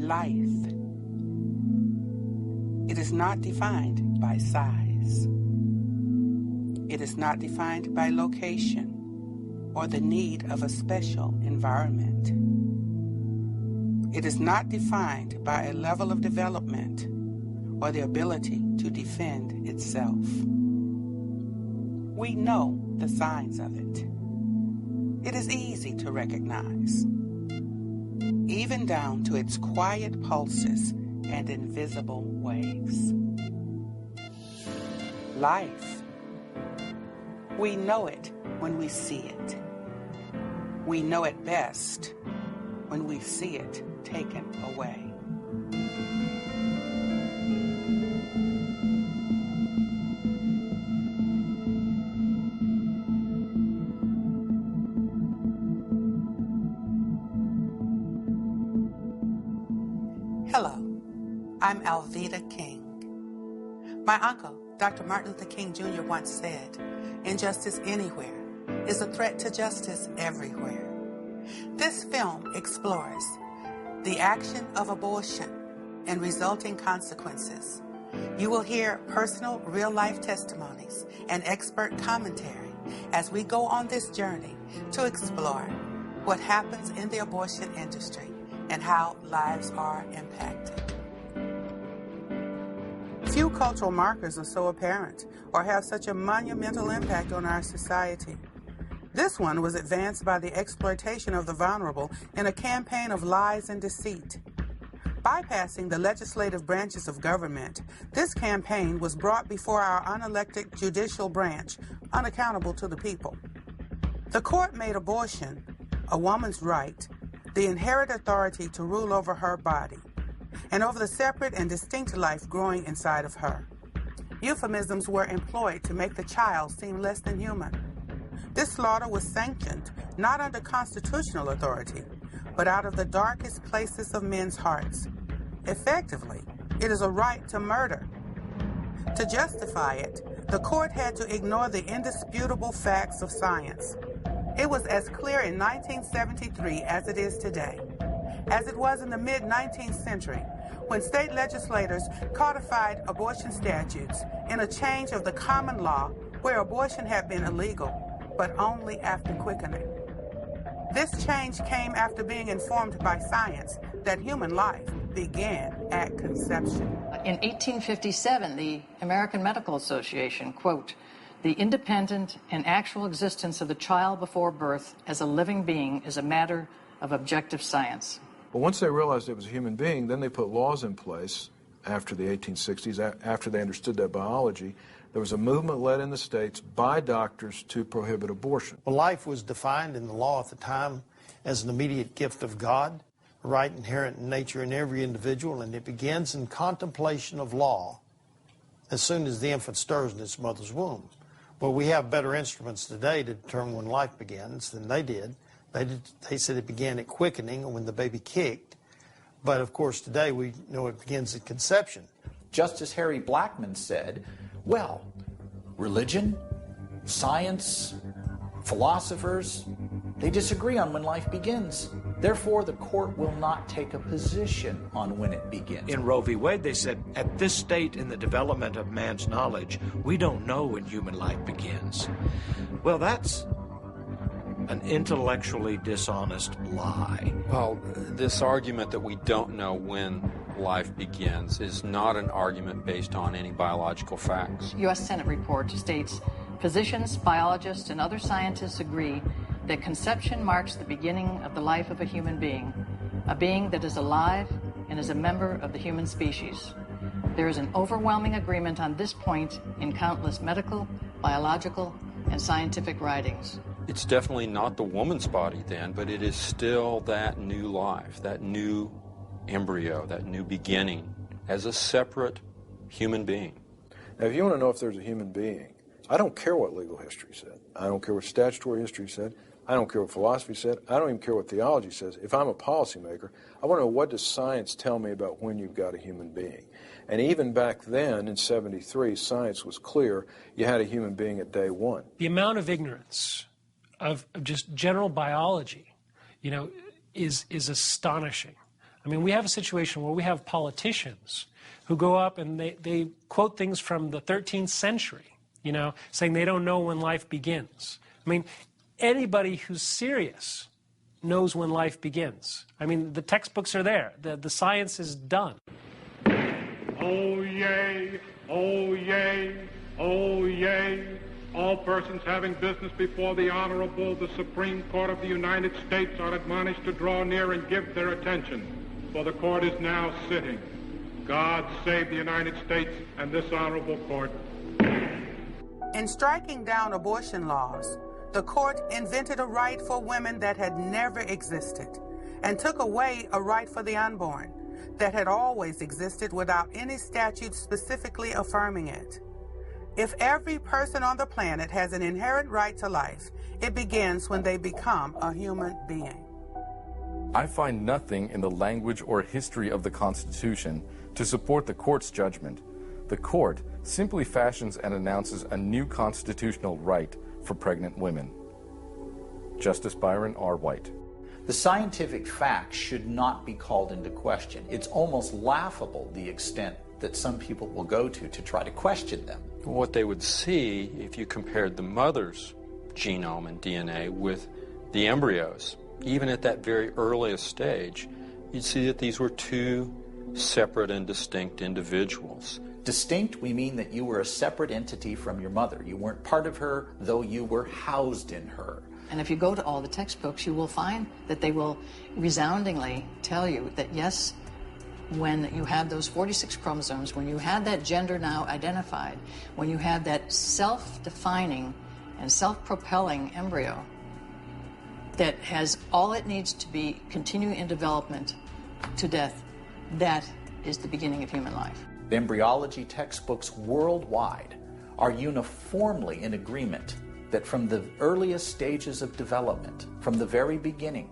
life. It is not defined by size. It is not defined by location or the need of a special environment. It is not defined by a level of development or the ability to defend itself. We know the signs of it. It is easy to recognize, even down to its quiet pulses and invisible waves. Life. We know it when we see it. We know it best when we see it taken away. Hello, I'm Alveda King. My uncle, Dr. Martin Luther King Jr. once said, "Injustice anywhere is a threat to justice everywhere." This film explores the action of abortion and resulting consequences. You will hear personal, real-life testimonies and expert commentary as we go on this journey to explore what happens in the abortion industry and how lives are impacted. Few cultural markers are so apparent or have such a monumental impact on our society. This one was advanced by the exploitation of the vulnerable in a campaign of lies and deceit. Bypassing the legislative branches of government, this campaign was brought before our unelected judicial branch, unaccountable to the people. The court made abortion a woman's right, the inherent authority to rule over her body, and over the separate and distinct life growing inside of her. Euphemisms were employed to make the child seem less than human. This slaughter was sanctioned not under constitutional authority, but out of the darkest places of men's hearts. Effectively, it is a right to murder. To justify it, the court had to ignore the indisputable facts of science. It was as clear in 1973 as it is today, as it was in the mid-19th century, when state legislators codified abortion statutes in a change of the common law where abortion had been illegal, but only after quickening. This change came after being informed by science that human life began at conception. In 1857, the American Medical Association, quote, "The independent and actual existence of the child before birth as a living being is a matter of objective science." But once they realized it was a human being, then they put laws in place after the 1860s, after they understood that biology. There was a movement led in the states by doctors to prohibit abortion. Well, life was defined in the law at the time as an immediate gift of God, a right inherent in nature in every individual, and it begins in contemplation of law as soon as the infant stirs in its mother's womb. Well, we have better instruments today to determine when life begins than they did. They said it began at quickening or when the baby kicked. But, of course, today we know it begins at conception. Justice Harry Blackmun said, well, religion, science, philosophers, they disagree on when life begins. Therefore, the court will not take a position on when it begins. In Roe v. Wade, they said, at this state in the development of man's knowledge, we don't know when human life begins. Well, that's an intellectually dishonest lie. Well, this argument that we don't know when life begins is not an argument based on any biological facts. U.S. Senate report states, physicians, biologists, and other scientists agree that conception marks the beginning of the life of a human being, a being that is alive and is a member of the human species. There is an overwhelming agreement on this point in countless medical, biological, and scientific writings. It's definitely not the woman's body then, but it is still that new life, that new embryo, that new beginning as a separate human being. Now, if you want to know if there's a human being, I don't care what legal history said. I don't care what statutory history said. I don't care what philosophy said. I don't even care what theology says. If I'm a policymaker, I want to know, what does science tell me about when you've got a human being? And even back then, in 73, science was clear. You had a human being at day one. The amount of ignorance of just general biology, is astonishing. I mean, we have a situation where we have politicians who go up and they quote things from the 13th century, you know, saying they don't know when life begins. I mean, anybody who's serious knows when life begins. I mean, the textbooks are there. The science is done. Oh, yea, oh, yea, oh, yea. All persons having business before the Honorable, the Supreme Court of the United States are admonished to draw near and give their attention, for the court is now sitting. God save the United States and this honorable court. In striking down abortion laws, the court invented a right for women that had never existed and took away a right for the unborn that had always existed without any statute specifically affirming it. If every person on the planet has an inherent right to life, it begins when they become a human being. I find nothing in the language or history of the Constitution to support the court's judgment. The court simply fashions and announces a new constitutional right for pregnant women. Justice Byron R. White. The scientific facts should not be called into question. It's almost laughable the extent that some people will go to try to question them. What they would see if you compared the mother's genome and DNA with the embryos, even at that very earliest stage, you'd see that these were two separate and distinct individuals. Distinct, we mean that you were a separate entity from your mother. You weren't part of her, though you were housed in her. And if you go to all the textbooks, you will find that they will resoundingly tell you that, yes, when you have those 46 chromosomes, when you have that gender now identified, when you have that self-defining and self-propelling embryo that has all it needs to be continue in development to death, that is the beginning of human life. The embryology textbooks worldwide are uniformly in agreement that from the earliest stages of development, from the very beginning,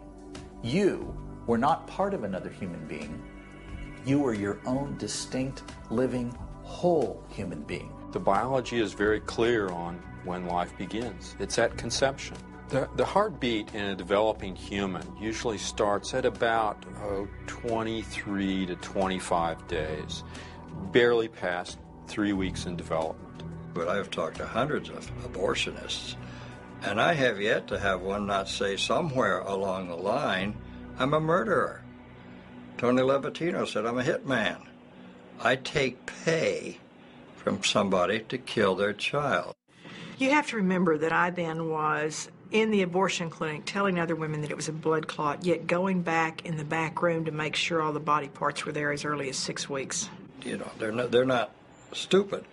you were not part of another human being. You were your own distinct, living, whole human being. The biology is very clear on when life begins. It's at conception. The heartbeat in a developing human usually starts at about 23 to 25 days, barely past 3 weeks in development. But I've talked to hundreds of abortionists, and I have yet to have one not say somewhere along the line, I'm a murderer. Tony Levatino said, I'm a hitman. I take pay from somebody to kill their child. You have to remember that I then was in the abortion clinic telling other women that it was a blood clot, yet going back in the back room to make sure all the body parts were there as early as 6 weeks. You know, they're not stupid.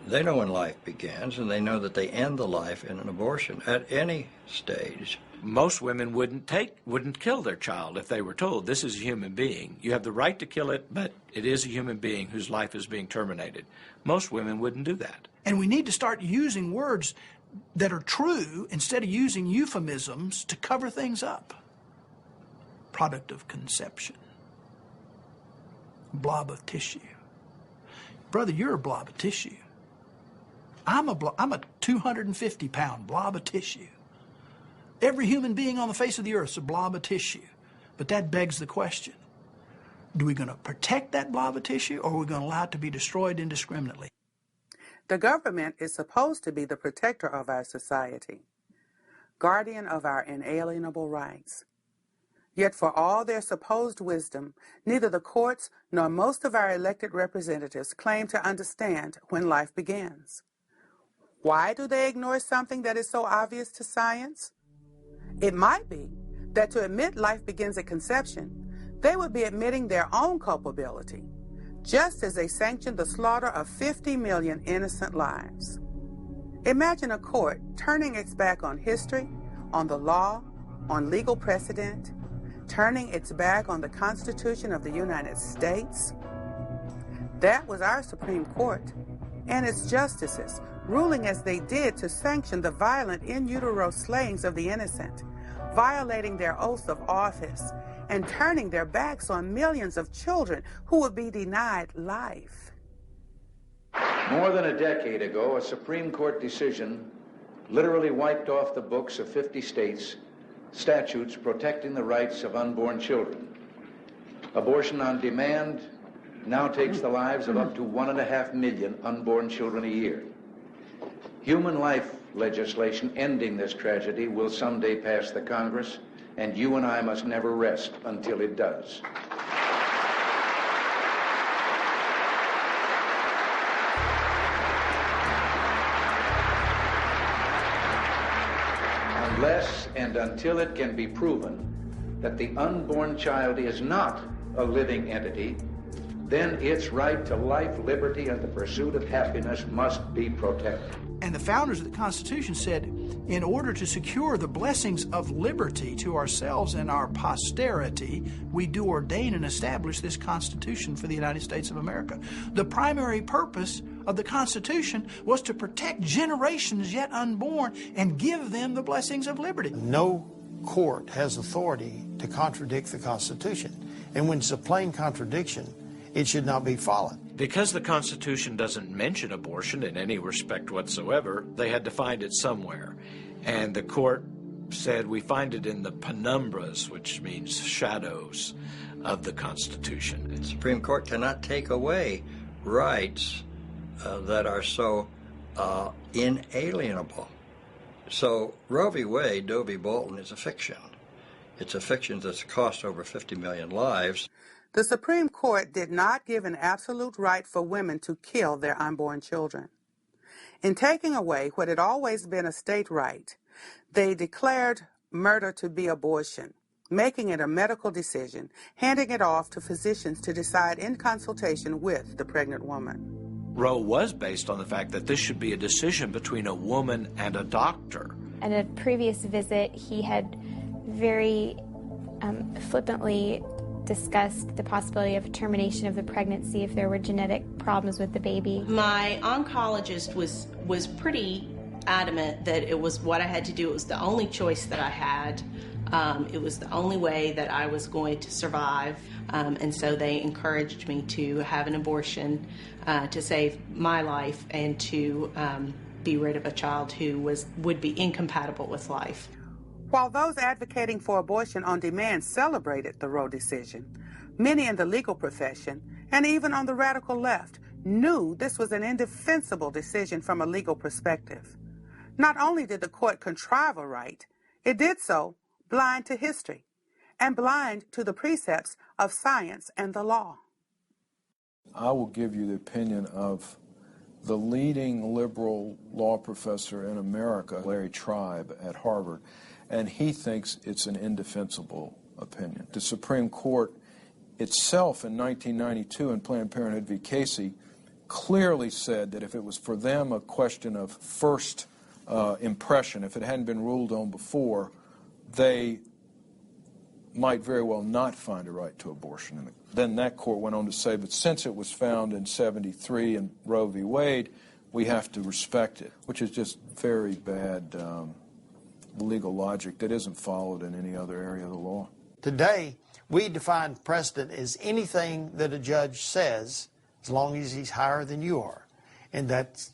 They know when life begins, and they know that they end the life in an abortion at any stage. Most women wouldn't kill their child if they were told this is a human being. You have the right to kill it, but it is a human being whose life is being terminated. Most women wouldn't do that. And we need to start using words that are true instead of using euphemisms to cover things up. Product of conception. Blob of tissue. Brother, you're a blob of tissue. I'm a 250-pound blob of tissue. Every human being on the face of the earth is a blob of tissue. But that begs the question, are we going to protect that blob of tissue, or are we going to allow it to be destroyed indiscriminately? The government is supposed to be the protector of our society, guardian of our inalienable rights. Yet for all their supposed wisdom, neither the courts nor most of our elected representatives claim to understand when life begins. Why do they ignore something that is so obvious to science? It might be that to admit life begins at conception, they would be admitting their own culpability, just as they sanctioned the slaughter of 50 million innocent lives. Imagine a court turning its back on history, on the law, on legal precedent, turning its back on the Constitution of the United States. That was our Supreme Court and its justices, ruling as they did to sanction the violent in utero slayings of the innocent, violating their oaths of office, and turning their backs on millions of children who would be denied life. More than a decade ago, a Supreme Court decision literally wiped off the books of 50 states statutes protecting the rights of unborn children. Abortion on demand now takes the lives of up to 1.5 million unborn children a year. Human life legislation ending this tragedy will someday pass the Congress, and you and I must never rest until it does. Unless and until it can be proven that the unborn child is not a living entity, then its right to life, liberty, and the pursuit of happiness must be protected. And the founders of the Constitution said, in order to secure the blessings of liberty to ourselves and our posterity, we do ordain and establish this Constitution for the United States of America. The primary purpose of the Constitution was to protect generations yet unborn and give them the blessings of liberty. No court has authority to contradict the Constitution. And when it's a plain contradiction, it should not be followed. Because the Constitution doesn't mention abortion in any respect whatsoever, they had to find it somewhere. And the court said, we find it in the penumbras, which means shadows, of the Constitution. The Supreme Court cannot take away rights that are so inalienable. So Roe v. Wade, Doe v. Bolton is a fiction. It's a fiction that's cost over 50 million lives. The Supreme Court did not give an absolute right for women to kill their unborn children. In taking away what had always been a state right, they declared murder to be abortion, making it a medical decision, handing it off to physicians to decide in consultation with the pregnant woman. Roe was based on the fact that this should be a decision between a woman and a doctor. At a previous visit, he had very flippantly discussed the possibility of termination of the pregnancy if there were genetic problems with the baby. My oncologist was pretty adamant that it was what I had to do. It was the only choice that I had. It was the only way that I was going to survive. And so they encouraged me to have an abortion to save my life and to be rid of a child who would be incompatible with life. While those advocating for abortion on demand celebrated the Roe decision, many in the legal profession, and even on the radical left, knew this was an indefensible decision from a legal perspective. Not only did the court contrive a right, it did so blind to history and blind to the precepts of science and the law. I will give you the opinion of the leading liberal law professor in America, Larry Tribe at Harvard, and he thinks it's an indefensible opinion. The Supreme Court itself in 1992 in Planned Parenthood v. Casey clearly said that if it was for them a question of first impression, if it hadn't been ruled on before, they might very well not find a right to abortion. Then that court went on to say, but since it was found in 73 in Roe v. Wade, we have to respect it, which is just very bad legal logic that isn't followed in any other area of the law. Today, we define precedent as anything that a judge says, as long as he's higher than you are. And that's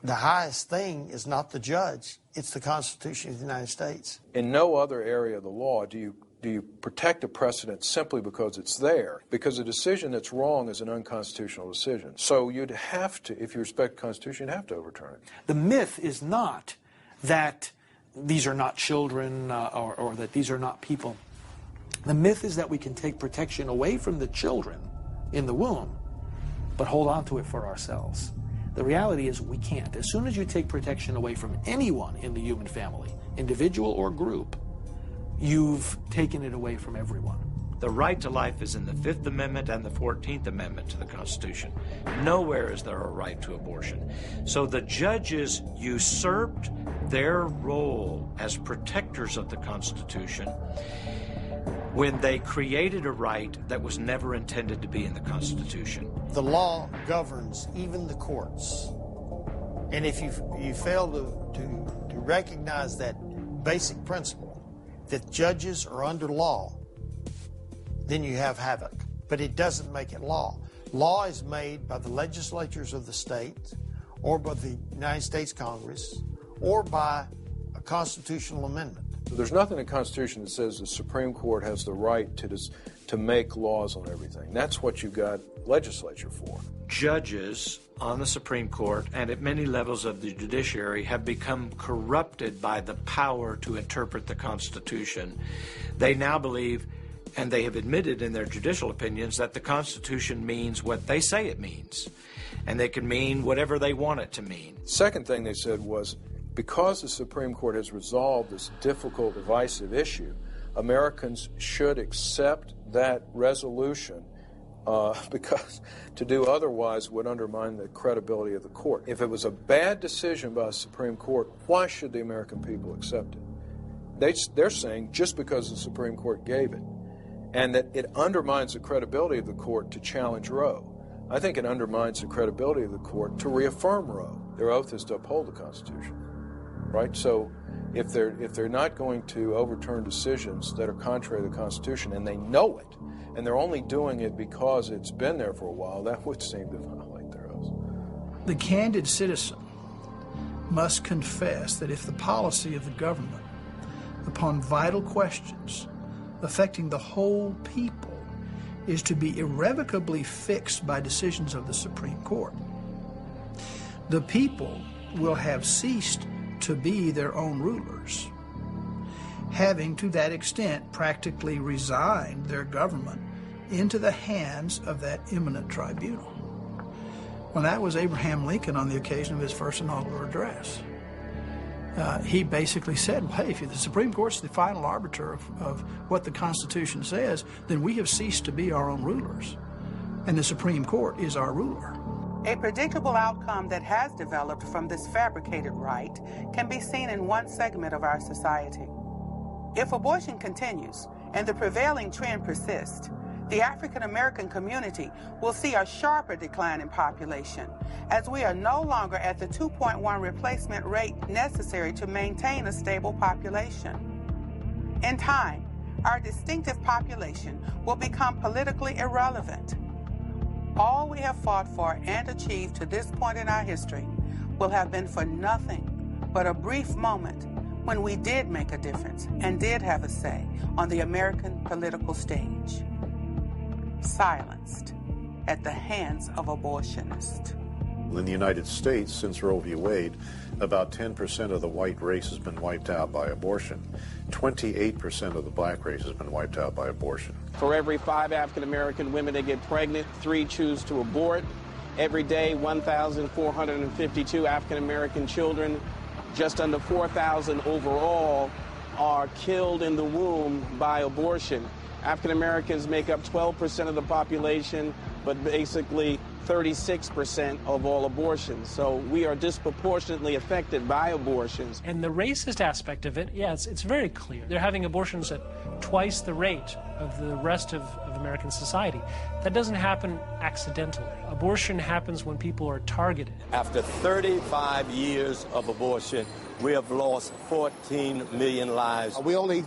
the highest thing is not the judge, it's the Constitution of the United States. In no other area of the law do you protect a precedent simply because it's there, because a decision that's wrong is an unconstitutional decision. So you'd have to, if you respect the Constitution, you'd have to overturn it. The myth is not that these are not children or that these are not people. The myth is that we can take protection away from the children in the womb, but hold on to it for ourselves. The reality is we can't. As soon as you take protection away from anyone in the human family, individual or group, you've taken it away from everyone. The right to life is in the Fifth Amendment and the 14th Amendment to the Constitution. Nowhere is there a right to abortion. So the judges usurped their role as protectors of the Constitution when they created a right that was never intended to be in the Constitution. The law governs even the courts. And if you fail to recognize that basic principle, that judges are under law, then you have havoc. But it doesn't make it law. Law is made by the legislatures of the state, or by the United States Congress, or by a constitutional amendment. There's nothing in the Constitution that says the Supreme Court has the right to make laws on everything. That's what you've got legislature for. Judges on the Supreme Court and at many levels of the judiciary have become corrupted by the power to interpret the Constitution. They now believe, and they have admitted in their judicial opinions, that the Constitution means what they say it means, and they can mean whatever they want it to mean. Second thing they said was, because the Supreme Court has resolved this difficult, divisive issue, Americans should accept that resolution because to do otherwise would undermine the credibility of the court. If it was a bad decision by the Supreme Court, why should the American people accept it? They're saying just because the Supreme Court gave it, and that it undermines the credibility of the court to challenge Roe. I think it undermines the credibility of the court to reaffirm Roe. Their oath is to uphold the Constitution, right? So if they're not going to overturn decisions that are contrary to the Constitution, and they know it, and they're only doing it because it's been there for a while, that would seem to violate their oath. The candid citizen must confess that if the policy of the government upon vital questions affecting the whole people is to be irrevocably fixed by decisions of the Supreme Court, the people will have ceased to be their own rulers, having to that extent practically resigned their government into the hands of that eminent tribunal. Well, that was Abraham Lincoln on the occasion of his first inaugural address. He basically said, well, hey, if the Supreme Court's the final arbiter of what the Constitution says, then we have ceased to be our own rulers, and the Supreme Court is our ruler. A predictable outcome that has developed from this fabricated right can be seen in one segment of our society. If abortion continues and the prevailing trend persists, the African American community will see a sharper decline in population, as we are no longer at the 2.1 replacement rate necessary to maintain a stable population. In time, our distinctive population will become politically irrelevant. All we have fought for and achieved to this point in our history will have been for nothing but a brief moment when we did make a difference and did have a say on the American political stage. Silenced at the hands of abortionists. In the United States, since Roe v. Wade, about 10% of the white race has been wiped out by abortion. 28% of the black race has been wiped out by abortion. For every 5 African American women that get pregnant, 3 choose to abort. Every day, 1,452 African American children, just under 4,000 overall, are killed in the womb by abortion. African Americans make up 12% of the population, but basically 36% of all abortions. So we are disproportionately affected by abortions. And the racist aspect of it, yeah, it's very clear. They're having abortions at twice the rate of the rest of American society. That doesn't happen accidentally. Abortion happens when people are targeted. After 35 years of abortion, we have lost 14 million lives. We only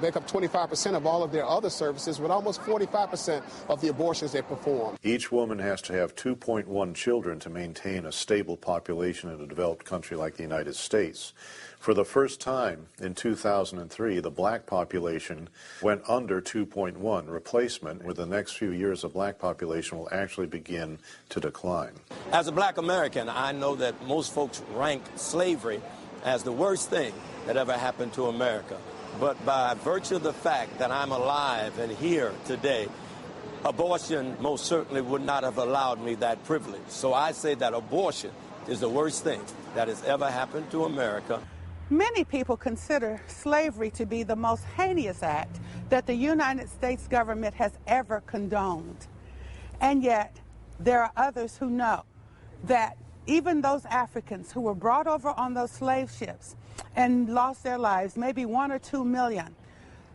make up 25% of all of their other services, with almost 45% of the abortions they perform. Each woman has to have 2.1 children to maintain a stable population in a developed country like the United States. For the first time in 2003, the black population went under 2.1 replacement, where the next few years the black population will actually begin to decline. As a black American, I know that most folks rank slavery as the worst thing that ever happened to America. But by virtue of the fact that I'm alive and here today, abortion most certainly would not have allowed me that privilege. So I say that abortion is the worst thing that has ever happened to America. Many people consider slavery to be the most heinous act that the United States government has ever condoned. And yet, there are others who know that even those Africans who were brought over on those slave ships and lost their lives, maybe 1 or 2 million,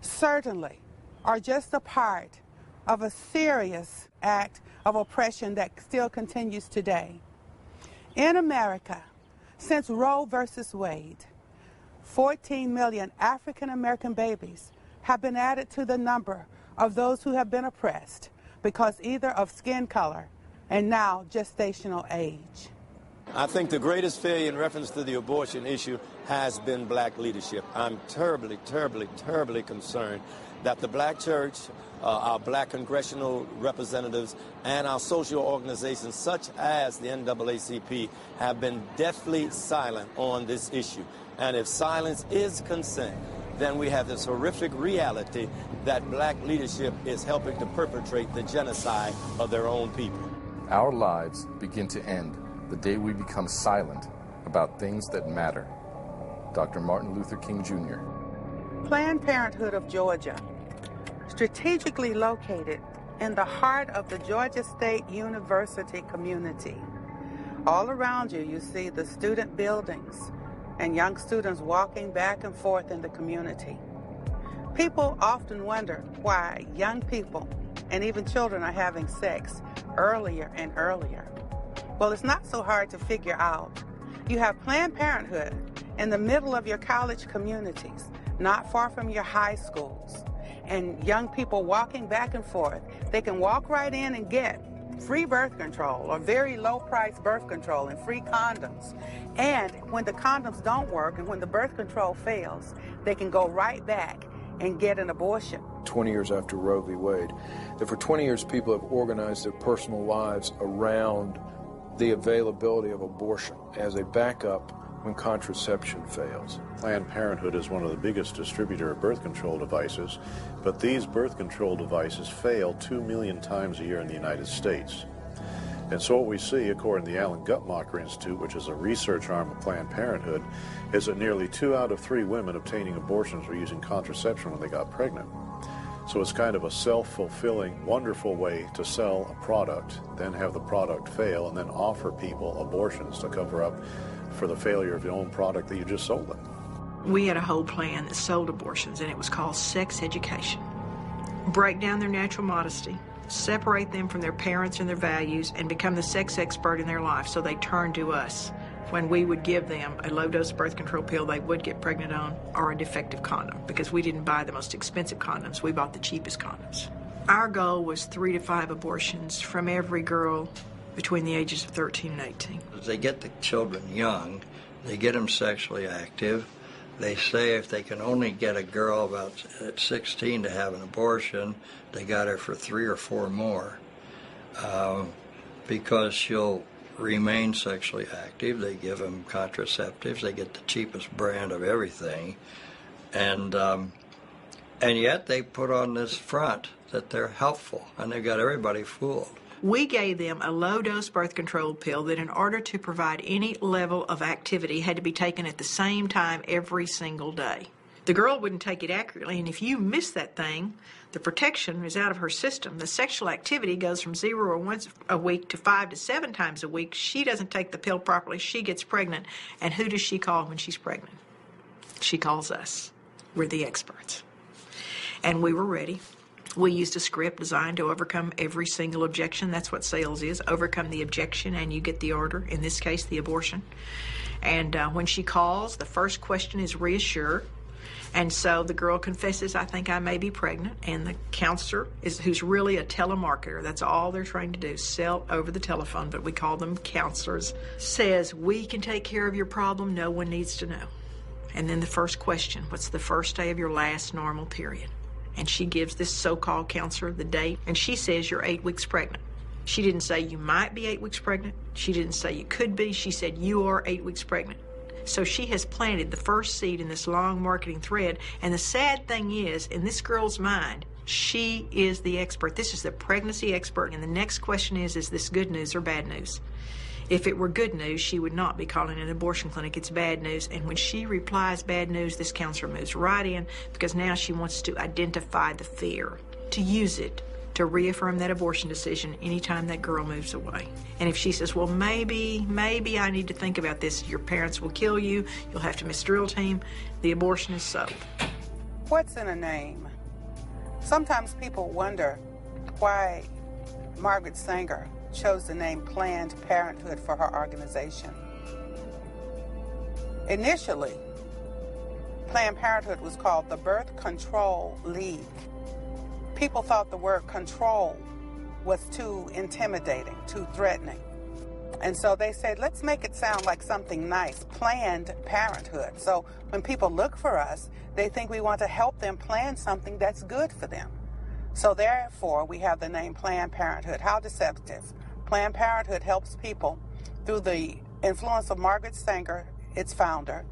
certainly are just a part of a serious act of oppression that still continues today. In America, since Roe versus Wade, 14 million African American babies have been added to the number of those who have been oppressed because either of skin color and now gestational age. I think the greatest failure in reference to the abortion issue has been black leadership. I'm terribly, terribly, terribly concerned that the black church, our black congressional representatives, and our social organizations such as the NAACP have been deathly silent on this issue. And if silence is consent, then we have this horrific reality that black leadership is helping to perpetrate the genocide of their own people. Our lives begin to end the day we become silent about things that matter. Dr. Martin Luther King Jr. Planned Parenthood of Georgia, strategically located in the heart of the Georgia State University community. All around you, you see the student buildings and young students walking back and forth in the community. People often wonder why young people and even children are having sex earlier and earlier. Well, it's not so hard to figure out. You have Planned Parenthood in the middle of your college communities, not far from your high schools, and young people walking back and forth. They can walk right in and get free birth control or very low-priced birth control and free condoms. And when the condoms don't work and when the birth control fails, they can go right back and get an abortion. 20 years after Roe v. Wade, that for 20 years people have organized their personal lives around the availability of abortion as a backup when contraception fails. Planned Parenthood is one of the biggest distributors of birth control devices, but these birth control devices fail 2 million times a year in the United States. And so what we see, according to the Alan Guttmacher Institute, which is a research arm of Planned Parenthood, is that nearly 2 out of 3 women obtaining abortions were using contraception when they got pregnant. So it's kind of a self-fulfilling, wonderful way to sell a product, then have the product fail, and then offer people abortions to cover up for the failure of your own product that you just sold them. We had a whole plan that sold abortions, and it was called sex education. Break down their natural modesty, separate them from their parents and their values, and become the sex expert in their life, so they turn to us. When we would give them a low-dose birth control pill they would get pregnant on, or a defective condom, because we didn't buy the most expensive condoms, we bought the cheapest condoms. Our goal was 3 to 5 abortions from every girl between the ages of 13 and 18. They get the children young, they get them sexually active. They say if they can only get a girl about at 16 to have an abortion, they got her for 3 or 4 more, because she'll remain sexually active. They give them contraceptives. They get the cheapest brand of everything, and yet they put on this front that they're helpful, and they've got everybody fooled. We gave them a low-dose birth control pill that in order to provide any level of activity had to be taken at the same time every single day. The girl wouldn't take it accurately, and if you miss that thing, the protection is out of her system. The sexual activity goes from 0 or once a week to 5 to 7 times a week. She doesn't take the pill properly. She gets pregnant. And who does she call when she's pregnant? She calls us. We're the experts. And we were ready. We used a script designed to overcome every single objection. That's what sales is. Overcome the objection and you get the order, in this case, the abortion. And when she calls, the first question is reassure. And so the girl confesses, I think I may be pregnant, and the counselor, who's really a telemarketer, that's all they're trying to do, sell over the telephone, but we call them counselors, says, we can take care of your problem, no one needs to know. And then the first question, what's the first day of your last normal period? And she gives this so-called counselor the date, and she says you're 8 weeks pregnant. She didn't say you might be 8 weeks pregnant. She didn't say you could be. She said you are 8 weeks pregnant. So she has planted the first seed in this long marketing thread. And the sad thing is, in this girl's mind, she is the expert. This is the pregnancy expert. And the next question is this good news or bad news? If it were good news, she would not be calling an abortion clinic. It's bad news. And when she replies bad news, this counselor moves right in, because now she wants to identify the fear, to use it to reaffirm that abortion decision anytime that girl moves away. And if she says, well, maybe I need to think about this, your parents will kill you, you'll have to miss drill team, the abortion is sold. What's in a name? Sometimes people wonder why Margaret Sanger chose the name Planned Parenthood for her organization. Initially, Planned Parenthood was called the Birth Control League. People thought the word control was too intimidating, too threatening. And so they said, let's make it sound like something nice, Planned Parenthood. So when people look for us, they think we want to help them plan something that's good for them. So therefore, we have the name Planned Parenthood. How deceptive. Planned Parenthood helps people through the influence of Margaret Sanger, its founder,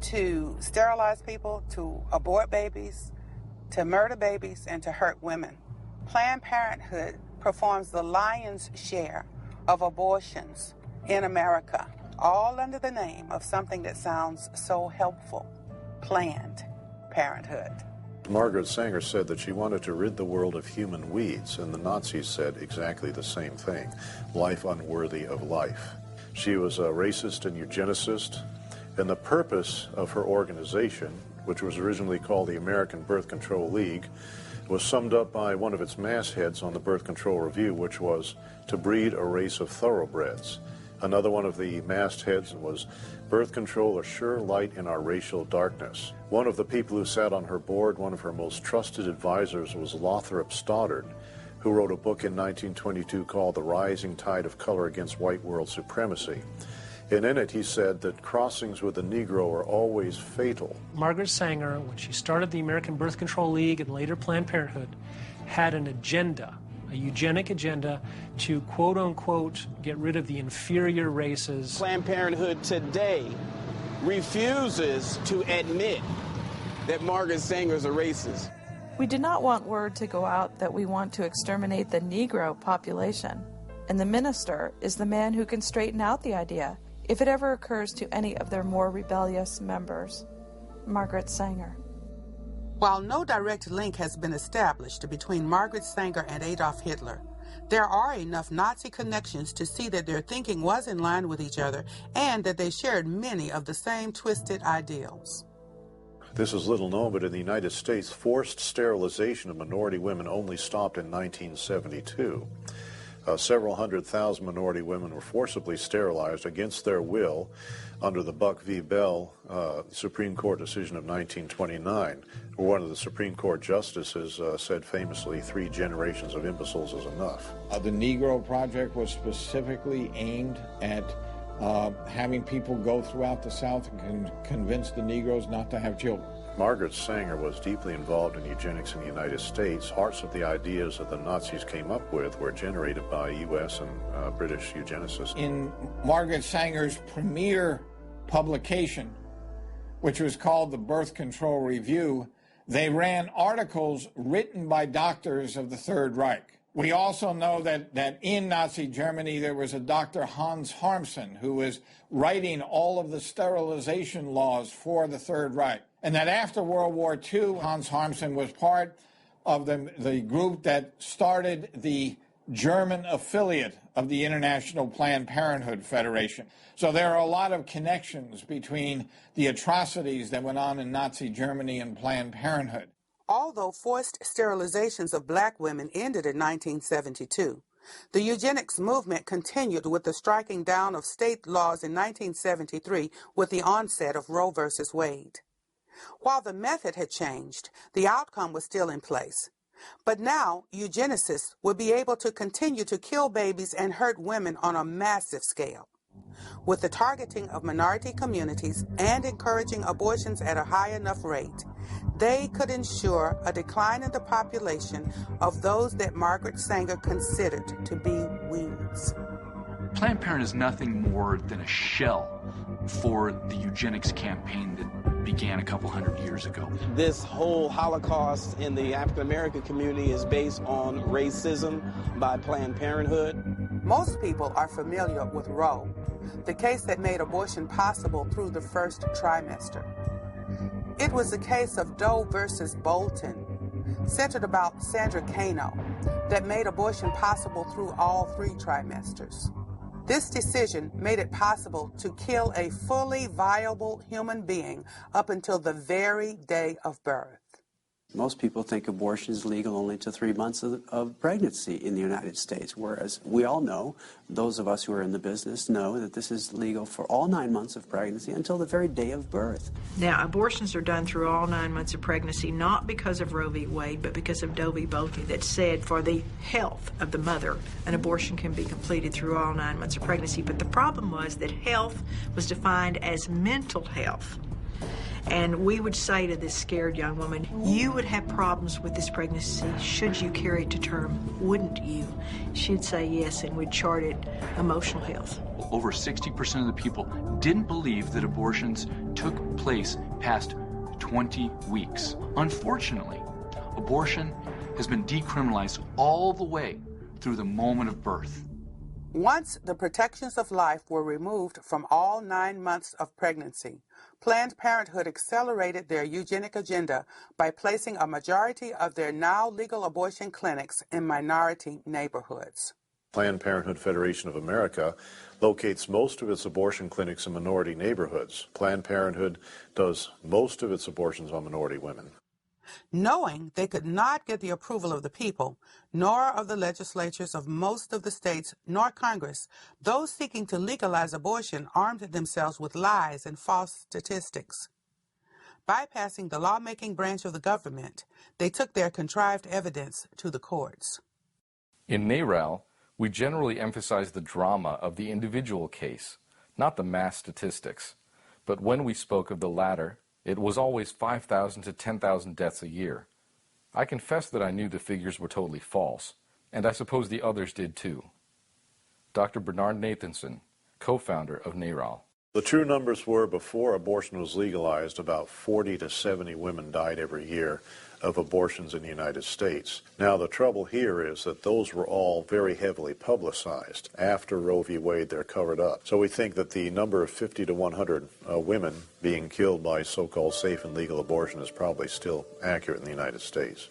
to sterilize people, to abort babies, to murder babies, and to hurt women. Planned Parenthood performs the lion's share of abortions in America, all under the name of something that sounds so helpful, Planned Parenthood. Margaret Sanger said that she wanted to rid the world of human weeds, and the Nazis said exactly the same thing, life unworthy of life. She was a racist and eugenicist, and the purpose of her organization, which was originally called the American Birth Control League, was summed up by one of its mastheads on the Birth Control Review, which was to breed a race of thoroughbreds. Another one of the mastheads was, birth control, a sure light in our racial darkness. One of the people who sat on her board, one of her most trusted advisors, was Lothrop Stoddard, who wrote a book in 1922 called The Rising Tide of Color Against White World Supremacy. And in it, he said that crossings with the Negro are always fatal. Margaret Sanger, when she started the American Birth Control League and later Planned Parenthood, had an agenda, a eugenic agenda, to quote-unquote get rid of the inferior races. Planned Parenthood today refuses to admit that Margaret Sanger is a racist. We do not want word to go out that we want to exterminate the Negro population. And the minister is the man who can straighten out the idea if it ever occurs to any of their more rebellious members. Margaret Sanger. While no direct link has been established between Margaret Sanger and Adolf Hitler, there are enough Nazi connections to see that their thinking was in line with each other and that they shared many of the same twisted ideals. This is little known, but in the United States, forced sterilization of minority women only stopped in 1972. Several 100,000 minority women were forcibly sterilized against their will under the Buck v. Bell Supreme Court decision of 1929, where one of the Supreme Court justices said famously, 3 generations of imbeciles is enough. The Negro Project was specifically aimed at having people go throughout the South and convince the Negroes not to have children. Margaret Sanger was deeply involved in eugenics in the United States. Hearts of the ideas that the Nazis came up with were generated by U.S. and British eugenicists. In Margaret Sanger's premier publication, which was called the Birth Control Review, they ran articles written by doctors of the Third Reich. We also know that in Nazi Germany there was a Dr. Hans Harmsen who was writing all of the sterilization laws for the Third Reich. And that after World War II, Hans Harmsen was part of the group that started the German affiliate of the International Planned Parenthood Federation. So there are a lot of connections between the atrocities that went on in Nazi Germany and Planned Parenthood. Although forced sterilizations of black women ended in 1972, the eugenics movement continued with the striking down of state laws in 1973 with the onset of Roe v. Wade. While the method had changed, the outcome was still in place. But now, eugenicists would be able to continue to kill babies and hurt women on a massive scale. With the targeting of minority communities and encouraging abortions at a high enough rate, they could ensure a decline in the population of those that Margaret Sanger considered to be weeds. Planned Parenthood is nothing more than a shell for the eugenics campaign that began a couple hundred years ago. This whole Holocaust in the African American community is based on racism by Planned Parenthood. Most people are familiar with Roe, the case that made abortion possible through the first trimester. It was the case of Doe versus Bolton, centered about Sandra Cano, that made abortion possible through all 3 trimesters. This decision made it possible to kill a fully viable human being up until the very day of birth. Most people think abortion is legal only to 3 months of pregnancy in the United States, whereas we all know, those of us who are in the business know that this is legal for all 9 months of pregnancy until the very day of birth. Now, abortions are done through all 9 months of pregnancy, not because of Roe v. Wade, but because of Doe v. Bolte, that said for the health of the mother, an abortion can be completed through all 9 months of pregnancy. But the problem was that health was defined as mental health. And we would say to this scared young woman, you would have problems with this pregnancy should you carry it to term, wouldn't you? She'd say yes, and we'd chart it emotional health. Over 60% of the people didn't believe that abortions took place past 20 weeks. Unfortunately, abortion has been decriminalized all the way through the moment of birth. Once the protections of life were removed from all 9 months of pregnancy, Planned Parenthood accelerated their eugenic agenda by placing a majority of their now legal abortion clinics in minority neighborhoods. Planned Parenthood Federation of America locates most of its abortion clinics in minority neighborhoods. Planned Parenthood does most of its abortions on minority women. Knowing they could not get the approval of the people, nor of the legislatures of most of the states, nor Congress, those seeking to legalize abortion armed themselves with lies and false statistics. Bypassing the lawmaking branch of the government, they took their contrived evidence to the courts. In NARAL, we generally emphasize the drama of the individual case, not the mass statistics. But when we spoke of the latter, it was always 5,000 to 10,000 deaths a year. I confess that I knew the figures were totally false, and I suppose the others did too. Dr. Bernard Nathanson, co-founder of NARAL. The true numbers were, before abortion was legalized, about 40 to 70 women died every year of abortions in the United States. Now, the trouble here is that those were all very heavily publicized. After Roe v. Wade, they're covered up. So we think that the number of 50 to 100 women being killed by so-called safe and legal abortion is probably still accurate in the United States.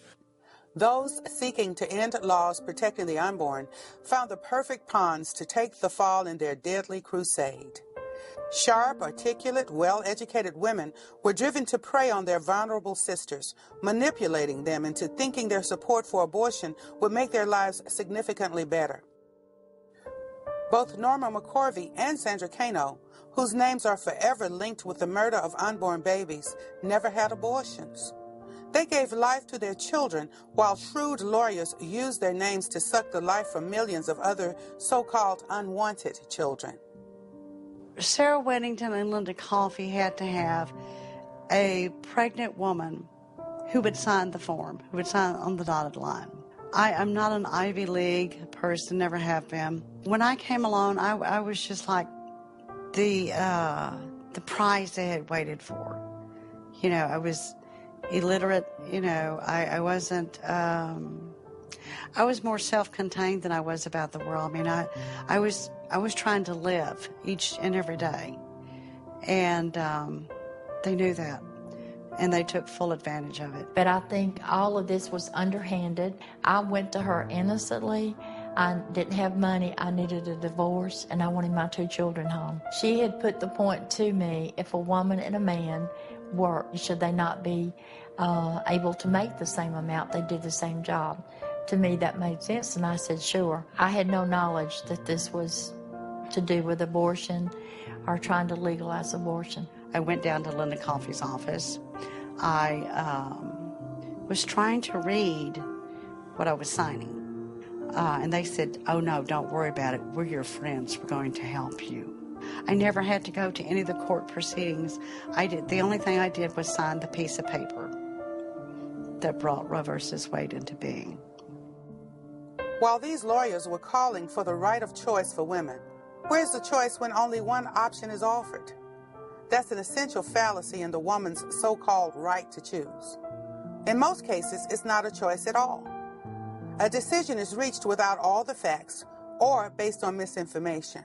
Those seeking to end laws protecting the unborn found the perfect pawns to take the fall in their deadly crusade. Sharp, articulate, well-educated women were driven to prey on their vulnerable sisters, manipulating them into thinking their support for abortion would make their lives significantly better. Both Norma McCorvey and Sandra Cano, whose names are forever linked with the murder of unborn babies, never had abortions. They gave life to their children while shrewd lawyers used their names to suck the life from millions of other so-called unwanted children. Sarah Weddington and Linda Coffey had to have a pregnant woman who would sign the form, who would sign on the dotted line. I'm not an Ivy League person, never have been. When I came along, I was just like the prize they had waited for. You know, I was illiterate, you know, I wasn't, I was more self-contained than I was about the world. I mean, I was trying to live each and every day, and they knew that, and they took full advantage of it. But I think all of this was underhanded. I went to her innocently. I didn't have money. I needed a divorce, and I wanted my 2 children home. She had put the point to me, if a woman and a man work, should they not be able to make the same amount? They did the same job. To me, that made sense, and I said, sure. I had no knowledge that this was to do with abortion or trying to legalize abortion. I went down to Linda Coffey's office. I was trying to read what I was signing. And they said, oh, no, don't worry about it. We're your friends. We're going to help you. I never had to go to any of the court proceedings. The only thing I did was sign the piece of paper that brought Roe versus Wade into being. While these lawyers were calling for the right of choice for women, where's the choice when only one option is offered? That's an essential fallacy in the woman's so-called right to choose. In most cases, it's not a choice at all. A decision is reached without all the facts or based on misinformation.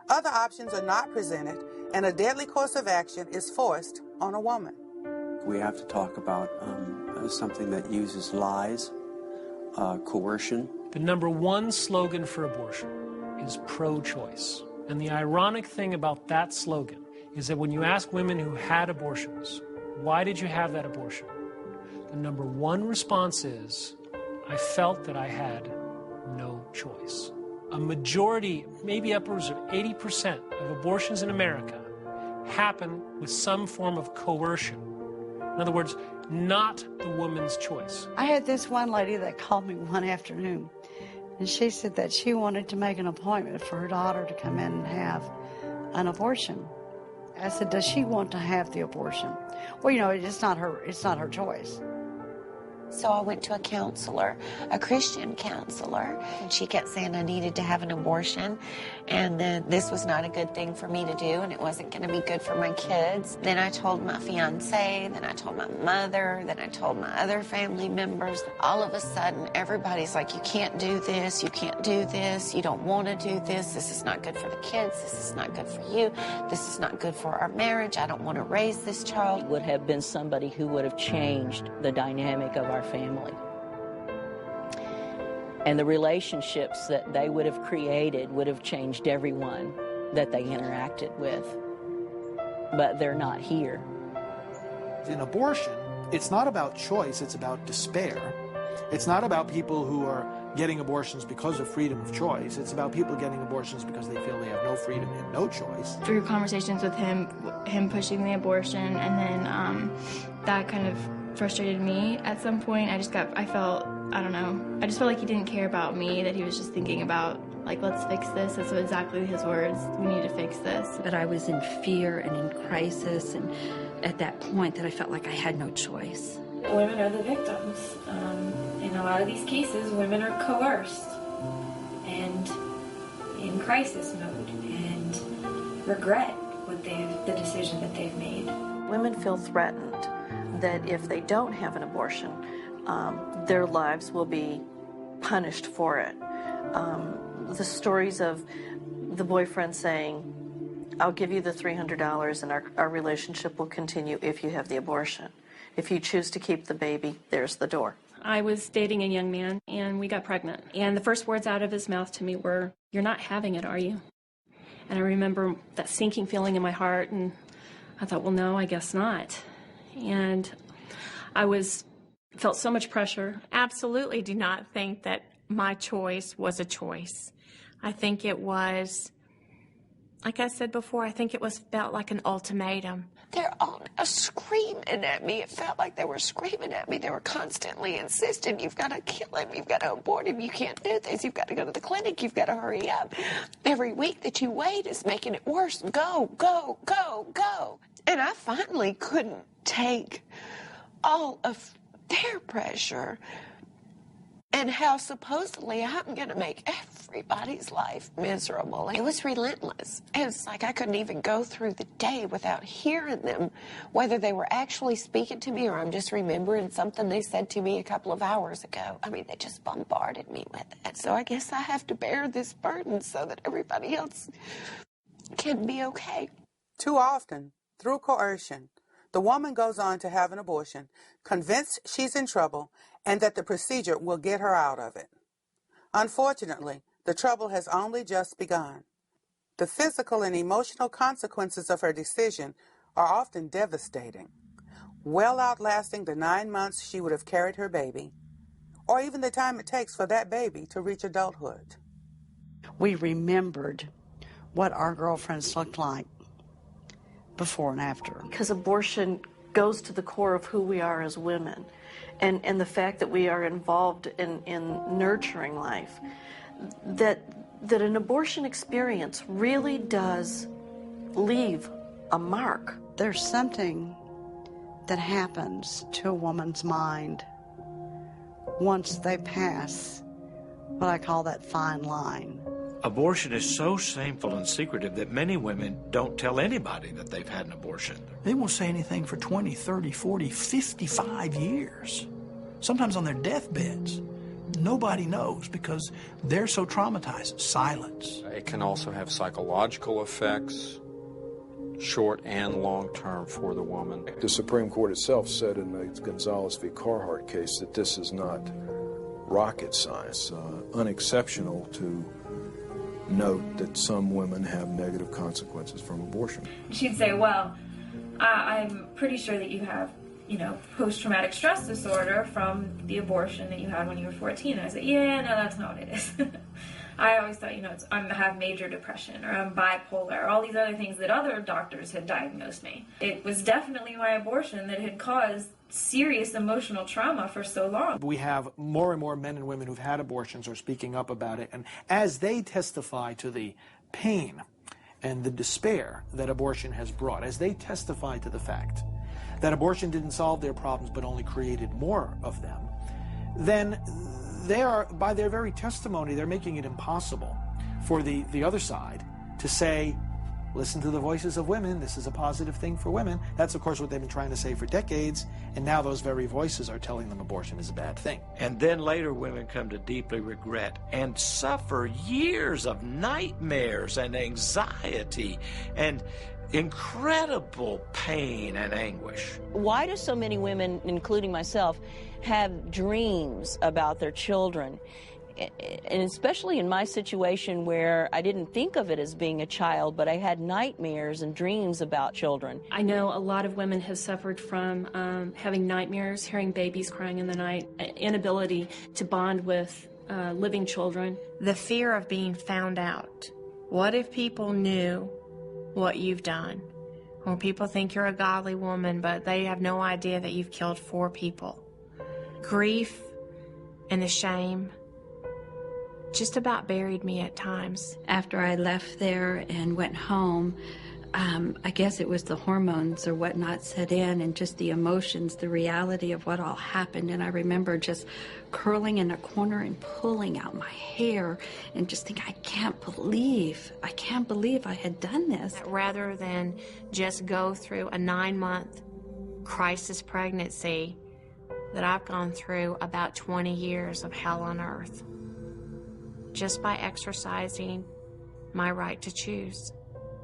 Other options are not presented, and a deadly course of action is forced on a woman. We have to talk about something that uses lies, coercion. The number one slogan for abortion is pro-choice. And the ironic thing about that slogan is that when you ask women who had abortions, why did you have that abortion? the number one response is, I felt that I had no choice. A majority, maybe upwards of 80% of abortions in America happen with some form of coercion. In other words, not the woman's choice. I had this one lady that called me one afternoon, and she said that she wanted to make an appointment for her daughter to come in and have an abortion. I said, does she want to have the abortion? Well, you know, it's not her choice. So I went to a counselor, a Christian counselor, and she kept saying I needed to have an abortion, and then this was not a good thing for me to do, and it wasn't going to be good for my kids. Then I told my fiance, then I told my mother, then I told my other family members. All of a sudden, everybody's like, you can't do this, you can't do this, you don't want to do this is not good for the kids, this is not good for you, this is not good for our marriage, I don't want to raise this child. He would have been somebody who would have changed the dynamic of our family. And the relationships that they would have created would have changed everyone that they interacted with. But they're not here. In abortion, it's not about choice, it's about despair. It's not about people who are getting abortions because of freedom of choice. It's about people getting abortions because they feel they have no freedom and no choice. Through conversations with him pushing the abortion, and then that kind of frustrated me at some point. I just felt like he didn't care about me, that he was just thinking about, like, let's fix this. That's exactly his words. We need to fix this. But I was in fear and in crisis, and at that point that I felt like I had no choice. Women are the victims. In a lot of these cases, women are coerced and in crisis mode and regret the decision that they've made. Women feel threatened that if they don't have an abortion, their lives will be punished for it. The stories of the boyfriend saying, I'll give you the $300 and our relationship will continue if you have the abortion. If you choose to keep the baby, there's the door. I was dating a young man, and we got pregnant. And the first words out of his mouth to me were, "You're not having it, are you?" And I remember that sinking feeling in my heart, and I thought, well, no, I guess not. And I felt so much pressure. Absolutely do not think that my choice was a choice. I think it was, like I said before, I think it felt like an ultimatum. They're all now screaming at me. It felt like they were screaming at me. They were constantly insisting, you've got to kill him, you've got to abort him, you can't do this, you've got to go to the clinic, you've got to hurry up. Every week that you wait is making it worse. Go, go, go, go. And I finally couldn't take all of their pressure and how supposedly I'm going to make everybody's life miserable. It was relentless. It was like I couldn't even go through the day without hearing them, whether they were actually speaking to me or I'm just remembering something they said to me a couple of hours ago. I mean, they just bombarded me with it. So I guess I have to bear this burden so that everybody else can be okay. Too often, through coercion, the woman goes on to have an abortion, convinced she's in trouble and that the procedure will get her out of it. Unfortunately, the trouble has only just begun. The physical and emotional consequences of her decision are often devastating, well outlasting the 9 months she would have carried her baby, or even the time it takes for that baby to reach adulthood. We remembered what our girlfriends looked like before and after. Because abortion goes to the core of who we are as women, and the fact that we are involved in nurturing life, that an abortion experience really does leave a mark. There's something that happens to a woman's mind once they pass what I call that fine line. Abortion is so shameful and secretive that many women don't tell anybody that they've had an abortion. They won't say anything for 20, 30, 40, 55 years, sometimes on their deathbeds. Nobody knows because they're so traumatized. Silence. It can also have psychological effects, short and long term, for the woman. The Supreme Court itself said in the Gonzalez v. Carhart case that this is not rocket science, unexceptional to note that some women have negative consequences from abortion. She'd say, well, I'm pretty sure that you have post-traumatic stress disorder from the abortion that you had when you were 14. And I said, yeah, no, that's not what it is. I always thought, I have major depression, or I'm bipolar, or all these other things that other doctors had diagnosed me. It was definitely my abortion that had caused serious emotional trauma for so long. We have more and more men and women who've had abortions are speaking up about it, and as they testify to the pain and the despair that abortion has brought, as they testify to the fact that abortion didn't solve their problems but only created more of them, then they are, by their very testimony, they're making it impossible for the other side to say, listen to the voices of women, this is a positive thing for women. That's, of course, what they've been trying to say for decades, and now those very voices are telling them abortion is a bad thing. And then later women come to deeply regret and suffer years of nightmares and anxiety and incredible pain and anguish. Why do so many women, including myself, have dreams about their children? And especially in my situation where I didn't think of it as being a child, but I had nightmares and dreams about children. I know a lot of women have suffered from having nightmares, hearing babies crying in the night, inability to bond with living children. The fear of being found out. What if people knew what you've done? Or people think you're a godly woman, but they have no idea that you've killed 4 people. Grief and the shame just about buried me at times. After I left there and went home, I guess it was the hormones or whatnot set in, and just the emotions, the reality of what all happened. And I remember just curling in a corner and pulling out my hair and just thinking, I can't believe I had done this. Rather than just go through a 9-month crisis pregnancy, that I've gone through about 20 years of hell on earth, just by exercising my right to choose.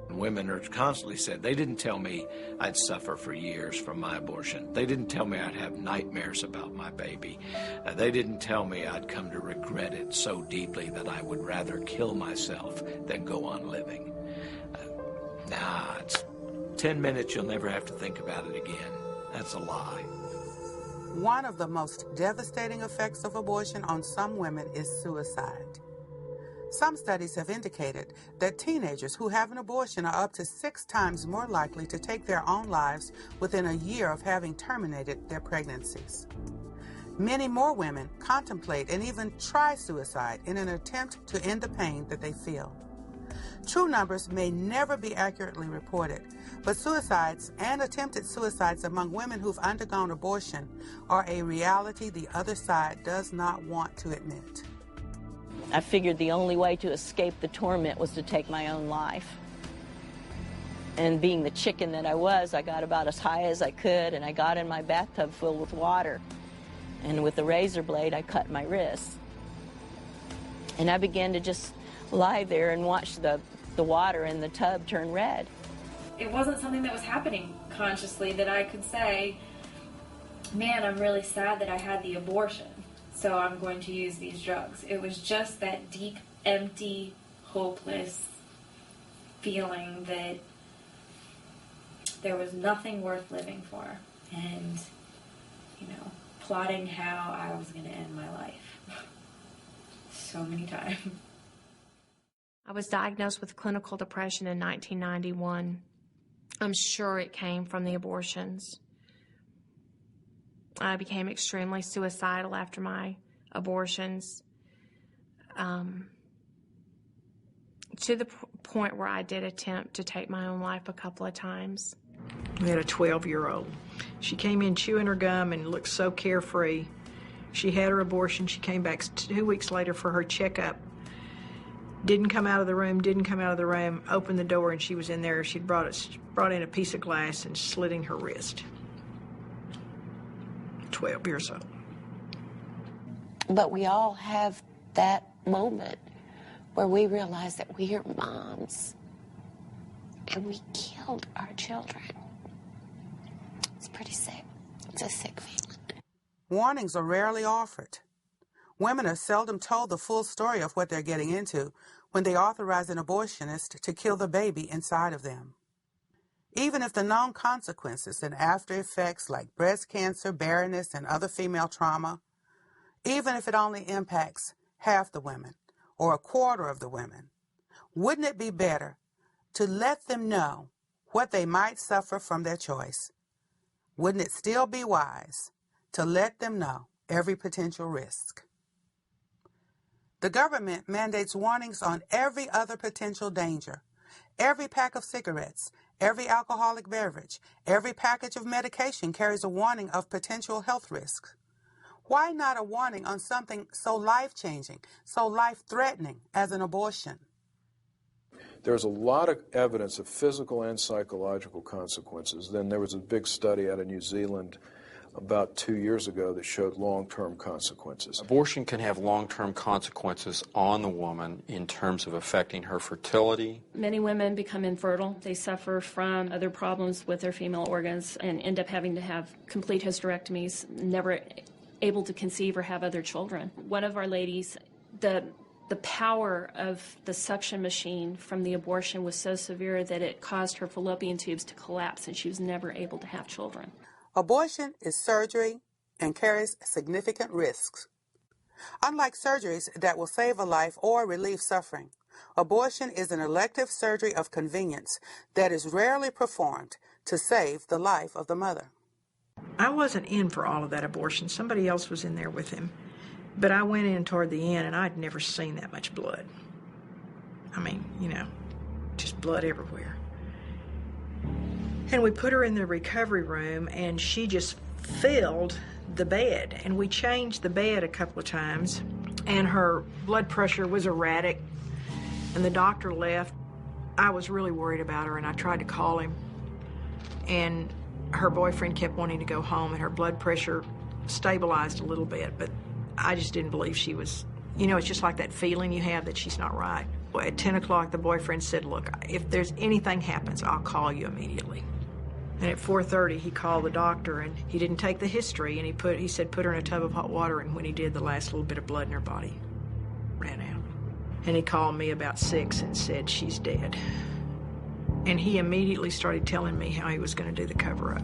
Women are constantly said, they didn't tell me I'd suffer for years from my abortion. They didn't tell me I'd have nightmares about my baby. They didn't tell me I'd come to regret it so deeply that I would rather kill myself than go on living. Nah, it's 10 minutes, you'll never have to think about it again. That's a lie. One of the most devastating effects of abortion on some women is suicide. Some studies have indicated that teenagers who have an abortion are up to 6 times more likely to take their own lives within a year of having terminated their pregnancies. Many more women contemplate and even try suicide in an attempt to end the pain that they feel. True numbers may never be accurately reported, but suicides and attempted suicides among women who've undergone abortion are a reality the other side does not want to admit. I figured the only way to escape the torment was to take my own life. And being the chicken that I was, I got about as high as I could, and I got in my bathtub filled with water. And with a razor blade, I cut my wrist. And I began to just lie there and watch the water in the tub turn red. It wasn't something that was happening consciously that I could say, man, I'm really sad that I had the abortion, so I'm going to use these drugs. It was just that deep, empty, hopeless feeling that there was nothing worth living for, and, plotting how I was going to end my life so many times. I was diagnosed with clinical depression in 1991. I'm sure it came from the abortions. I became extremely suicidal after my abortions, to the point where I did attempt to take my own life a couple of times. We had a 12-year-old. She came in chewing her gum and looked so carefree. She had her abortion. She came back 2 weeks later for her checkup. Didn't come out of the room, opened the door, and she was in there. She'd brought in a piece of glass and slitting her wrist. 12 years old. But we all have that moment where we realize that we are moms and we killed our children. It's pretty sick. It's a sick feeling. Warnings are rarely offered. Women are seldom told the full story of what they're getting into when they authorize an abortionist to kill the baby inside of them. even if the known consequences and after effects like breast cancer, barrenness, and other female trauma, even if it only impacts half the women or a quarter of the women, wouldn't it be better to let them know what they might suffer from their choice? Wouldn't it still be wise to let them know every potential risk? The government mandates warnings on every other potential danger. Every pack of cigarettes, every alcoholic beverage, every package of medication carries a warning of potential health risks. Why not a warning on something so life-changing, so life-threatening as an abortion? There's a lot of evidence of physical and psychological consequences. Then there was a big study out of New Zealand about 2 years ago that showed long-term consequences. Abortion can have long-term consequences on the woman in terms of affecting her fertility. Many women become infertile. They suffer from other problems with their female organs and end up having to have complete hysterectomies, never able to conceive or have other children. One of our ladies, the power of the suction machine from the abortion was so severe that it caused her fallopian tubes to collapse and she was never able to have children. Abortion is surgery and carries significant risks. Unlike surgeries that will save a life or relieve suffering, abortion is an elective surgery of convenience that is rarely performed to save the life of the mother. I wasn't in for all of that abortion. Somebody else was in there with him. But I went in toward the end, and I'd never seen that much blood. I mean, just blood everywhere. And we put her in the recovery room, and she just filled the bed. And we changed the bed a couple of times, and her blood pressure was erratic, and the doctor left. I was really worried about her, and I tried to call him. And her boyfriend kept wanting to go home, and her blood pressure stabilized a little bit, but I just didn't believe she was, it's just like that feeling you have that she's not right. At 10 o'clock, the boyfriend said, look, if there's anything happens, I'll call you immediately. And at 4:30, he called the doctor, and he didn't take the history, and he said put her in a tub of hot water, and when he did, the last little bit of blood in her body ran out. And he called me about 6 and said she's dead. And he immediately started telling me how he was going to do the cover-up.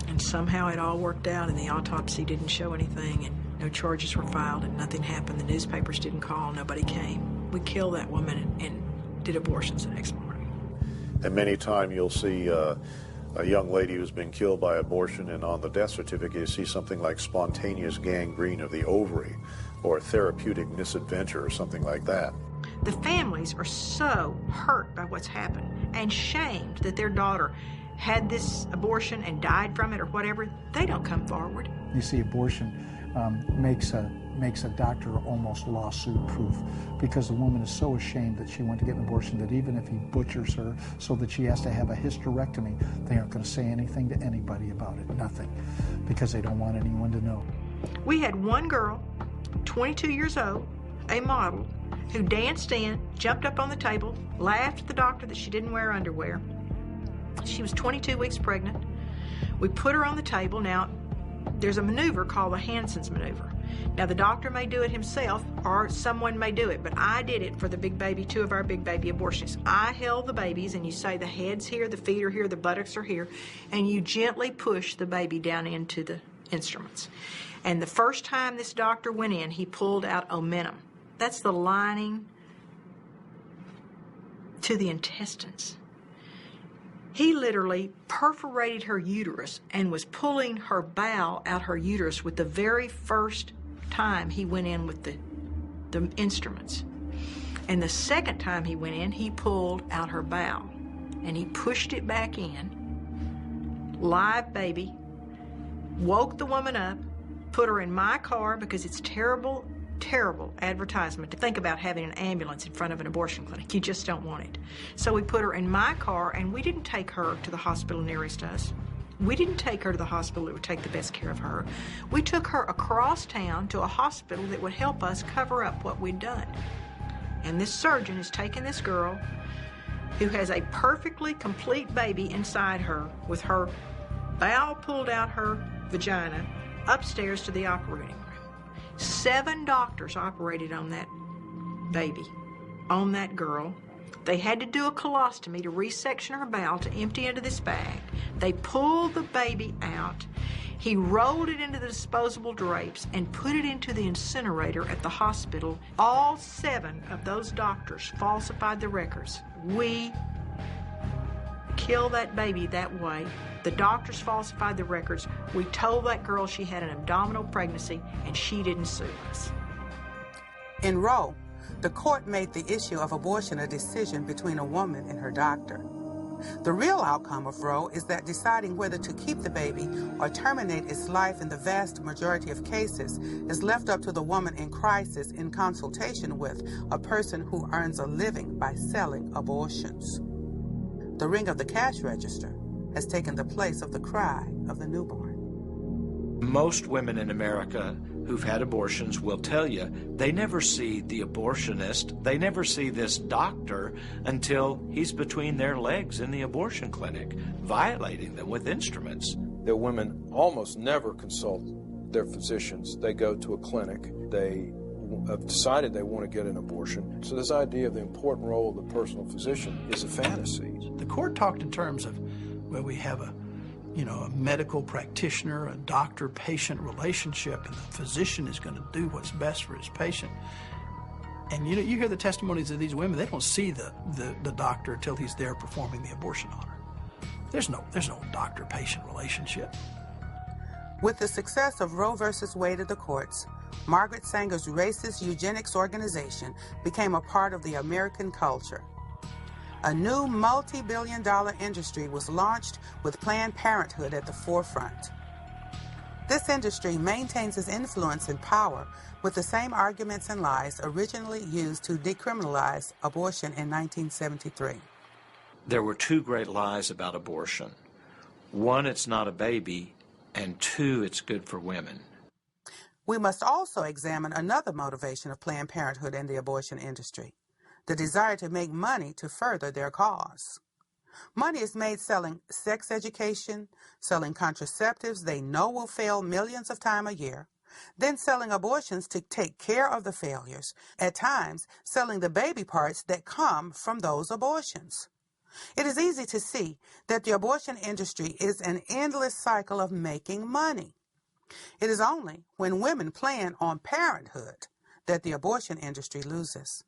And somehow it all worked out, and the autopsy didn't show anything, and no charges were filed, and nothing happened. The newspapers didn't call, nobody came. We killed that woman and did abortions the next morning. And many times you'll see a young lady who's been killed by abortion, and on the death certificate you see something like spontaneous gangrene of the ovary or therapeutic misadventure or something like that. The families are so hurt by what's happened and shamed that their daughter had this abortion and died from it or whatever. They don't come forward. You see, abortion makes a doctor almost lawsuit-proof because the woman is so ashamed that she went to get an abortion that even if he butchers her so that she has to have a hysterectomy, they aren't going to say anything to anybody about it, nothing, because they don't want anyone to know. We had one girl, 22 years old, a model, who danced in, jumped up on the table, laughed at the doctor that she didn't wear underwear. She was 22 weeks pregnant. We put her on the table. Now, there's a maneuver called the Hansen's maneuver. Now, the doctor may do it himself or someone may do it, but I did it for the big baby, 2 of our big baby abortionists. I held the babies, and you say the head's here, the feet are here, the buttocks are here, and you gently push the baby down into the instruments. And the first time this doctor went in, he pulled out omentum. That's the lining to the intestines. He literally perforated her uterus and was pulling her bowel out her uterus with the very first time he went in with the instruments. And the second time he went in, he pulled out her bowel and he pushed it back in. Live baby. Woke the woman up, put her in my car because it's terrible advertisement to think about having an ambulance in front of an abortion clinic. You just don't want it. So we put her in my car, and we didn't take her to the hospital nearest to us. We didn't take her to the hospital that would take the best care of her. We took her across town to a hospital that would help us cover up what we'd done. And this surgeon has taken this girl who has a perfectly complete baby inside her with her bowel pulled out her vagina upstairs to the operating room. 7 doctors operated on that baby, on that girl. They had to do a colostomy to resection her bowel to empty into this bag. They pulled the baby out. He rolled it into the disposable drapes and put it into the incinerator at the hospital. All 7 of those doctors falsified the records. We killed that baby that way. The doctors falsified the records. We told that girl she had an abdominal pregnancy, and she didn't sue us. In Roe, the court made the issue of abortion a decision between a woman and her doctor. The real outcome of Roe is that deciding whether to keep the baby or terminate its life in the vast majority of cases is left up to the woman in crisis in consultation with a person who earns a living by selling abortions. The ring of the cash register has taken the place of the cry of the newborn. Most women in America who've had abortions will tell you they never see the abortionist, they never see this doctor until he's between their legs in the abortion clinic, violating them with instruments. That women almost never consult their physicians. They go to a clinic. They have decided they want to get an abortion. So this idea of the important role of the personal physician is a fantasy. The court talked in terms of, well, we have a medical practitioner, a doctor-patient relationship, and the physician is going to do what's best for his patient. And you hear the testimonies of these women, they don't see the doctor until he's there performing the abortion on her. There's no doctor-patient relationship. With the success of Roe v. Wade at the courts, Margaret Sanger's racist eugenics organization became a part of the American culture. A new multi-billion-dollar industry was launched with Planned Parenthood at the forefront. This industry maintains its influence and power with the same arguments and lies originally used to decriminalize abortion in 1973. There were 2 great lies about abortion. 1, it's not a baby, and 2, it's good for women. We must also examine another motivation of Planned Parenthood and the abortion industry: the desire to make money to further their cause. Money is made selling sex education, selling contraceptives they know will fail millions of times a year, then selling abortions to take care of the failures, at times selling the baby parts that come from those abortions. It is easy to see that the abortion industry is an endless cycle of making money. It is only when women plan on parenthood that the abortion industry loses.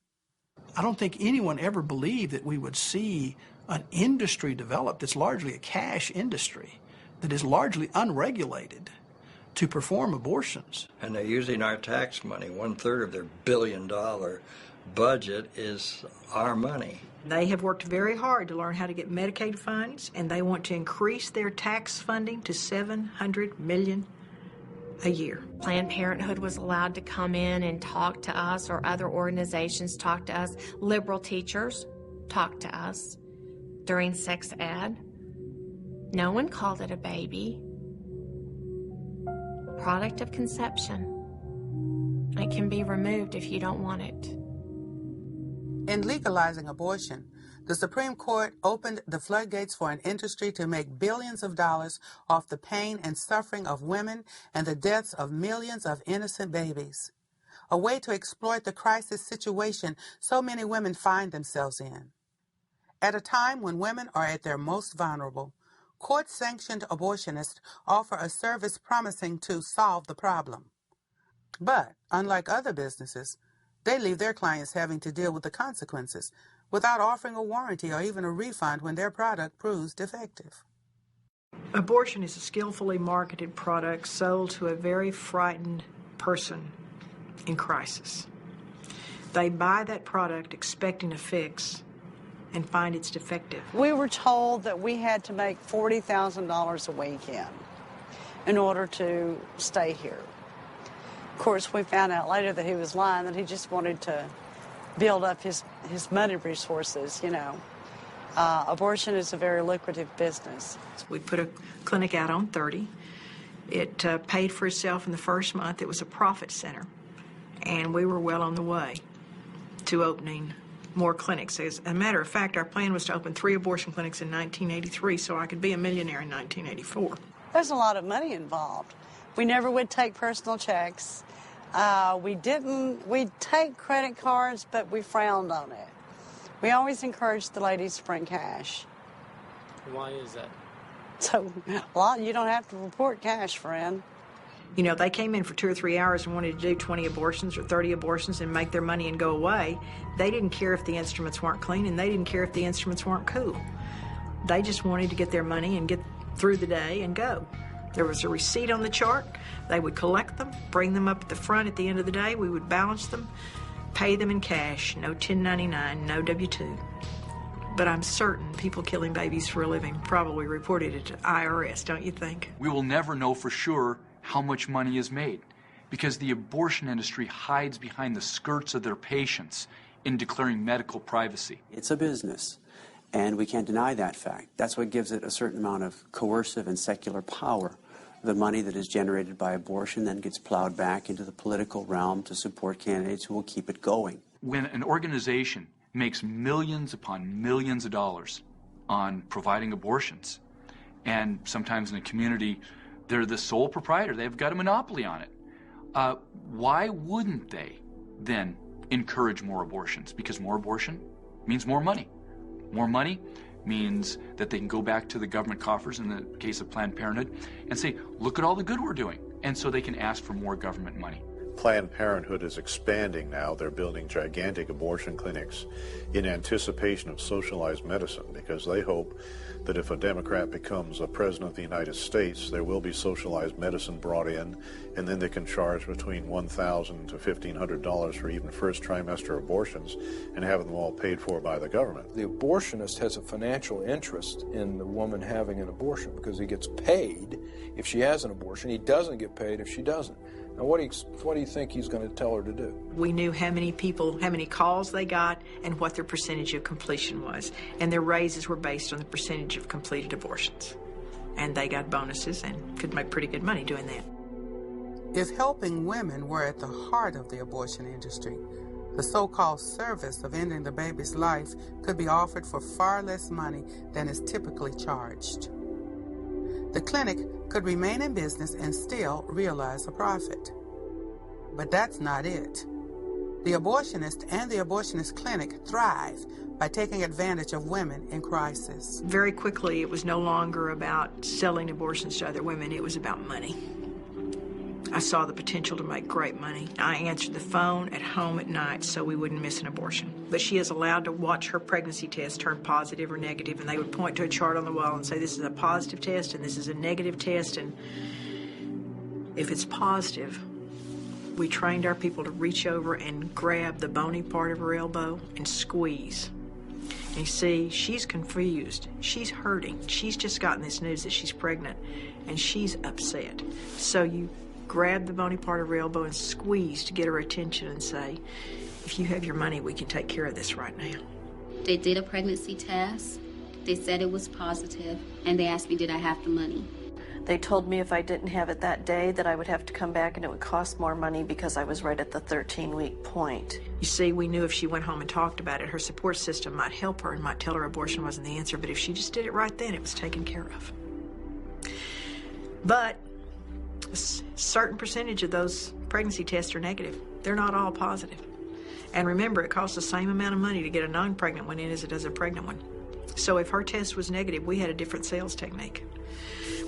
I don't think anyone ever believed that we would see an industry develop that's largely a cash industry, that is largely unregulated, to perform abortions. And they're using our tax money. 1/3 of their billion-dollar budget is our money. They have worked very hard to learn how to get Medicaid funds, and they want to increase their tax funding to $700 million a year. Planned Parenthood was allowed to come in and talk to us, or other organizations talk to us. Liberal teachers talk to us during sex ed. No one called it a baby. Product of conception. It can be removed if you don't want it. In legalizing abortion, the Supreme Court opened the floodgates for an industry to make billions of dollars off the pain and suffering of women and the deaths of millions of innocent babies. A way to exploit the crisis situation so many women find themselves in. At a time when women are at their most vulnerable, court-sanctioned abortionists offer a service promising to solve the problem. But, unlike other businesses, they leave their clients having to deal with the consequences without offering a warranty or even a refund when their product proves defective. Abortion is a skillfully marketed product sold to a very frightened person in crisis. They buy that product expecting a fix and find it's defective. We were told that we had to make $40,000 a week in order to stay here. Of course, we found out later that he was lying, that he just wanted to build up his money resources, you know. Abortion is a very lucrative business. We put a clinic out on 30. It paid for itself in the first month. It was a profit center. And we were well on the way to opening more clinics. As a matter of fact, our plan was to open 3 abortion clinics in 1983 so I could be a millionaire in 1984. There's a lot of money involved. We never would take personal checks. We'd take credit cards, but we frowned on it. We always encourage the ladies to bring cash. Why is that? So, you don't have to report cash, friend. You know, they came in for 2 or 3 hours and wanted to do 20 abortions or 30 abortions and make their money and go away. They didn't care if the instruments weren't clean, and they didn't care if the instruments weren't cool. They just wanted to get their money and get through the day and go. There was a receipt on the chart. They would collect them, bring them up at the front at the end of the day. We would balance them, pay them in cash, no 1099, no W-2. But I'm certain people killing babies for a living probably reported it to IRS, don't you think? We will never know for sure how much money is made because the abortion industry hides behind the skirts of their patients in declaring medical privacy. It's a business, and we can't deny that fact. That's what gives it a certain amount of coercive and secular power. The money that is generated by abortion then gets plowed back into the political realm to support candidates who will keep it going. When an organization makes millions upon millions of dollars on providing abortions, and sometimes in a community they're the sole proprietor, they've got a monopoly on it, why wouldn't they then encourage more abortions? Because more abortion means more money. More money means that they can go back to the government coffers in the case of Planned Parenthood and say, look at all the good we're doing. And so they can ask for more government money. Planned Parenthood is expanding now. They're building gigantic abortion clinics in anticipation of socialized medicine because they hope that if a Democrat becomes a president of the United States, there will be socialized medicine brought in, and then they can charge between $1,000 to $1,500 for even first trimester abortions and have them all paid for by the government. The abortionist has a financial interest in the woman having an abortion because he gets paid if she has an abortion. He doesn't get paid if she doesn't. Now, what do you think he's going to tell her to do? We knew how many people, how many calls they got, and what their percentage of completion was. And their raises were based on the percentage of completed abortions. And they got bonuses and could make pretty good money doing that. If helping women were at the heart of the abortion industry, the so-called service of ending the baby's life could be offered for far less money than is typically charged. The clinic could remain in business and still realize a profit. But that's not it. The abortionist and the abortionist clinic thrive by taking advantage of women in crisis. Very quickly, it was no longer about selling abortions to other women. It was about money. I saw the potential to make great money. I answered the phone at home at night so we wouldn't miss an abortion. But she is allowed to watch her pregnancy test turn positive or negative, and they would point to a chart on the wall and say, this is a positive test and this is a negative test, and if it's positive, we trained our people to reach over and grab the bony part of her elbow and squeeze. And you see, she's confused. She's hurting. She's just gotten this news that she's pregnant, and she's upset. So you grab the bony part of her elbow and squeeze to get her attention and say, if you have your money, we can take care of this right now. They did a pregnancy test. They said it was positive, and they asked me, did I have the money? They told me if I didn't have it that day that I would have to come back and it would cost more money because I was right at the 13-week point. You see, we knew if she went home and talked about it, her support system might help her and might tell her abortion wasn't the answer, but if she just did it right then, it was taken care of. But a certain percentage of those pregnancy tests are negative. They're not all positive. And remember, it costs the same amount of money to get a non-pregnant one in as it does a pregnant one. So if her test was negative, we had a different sales technique.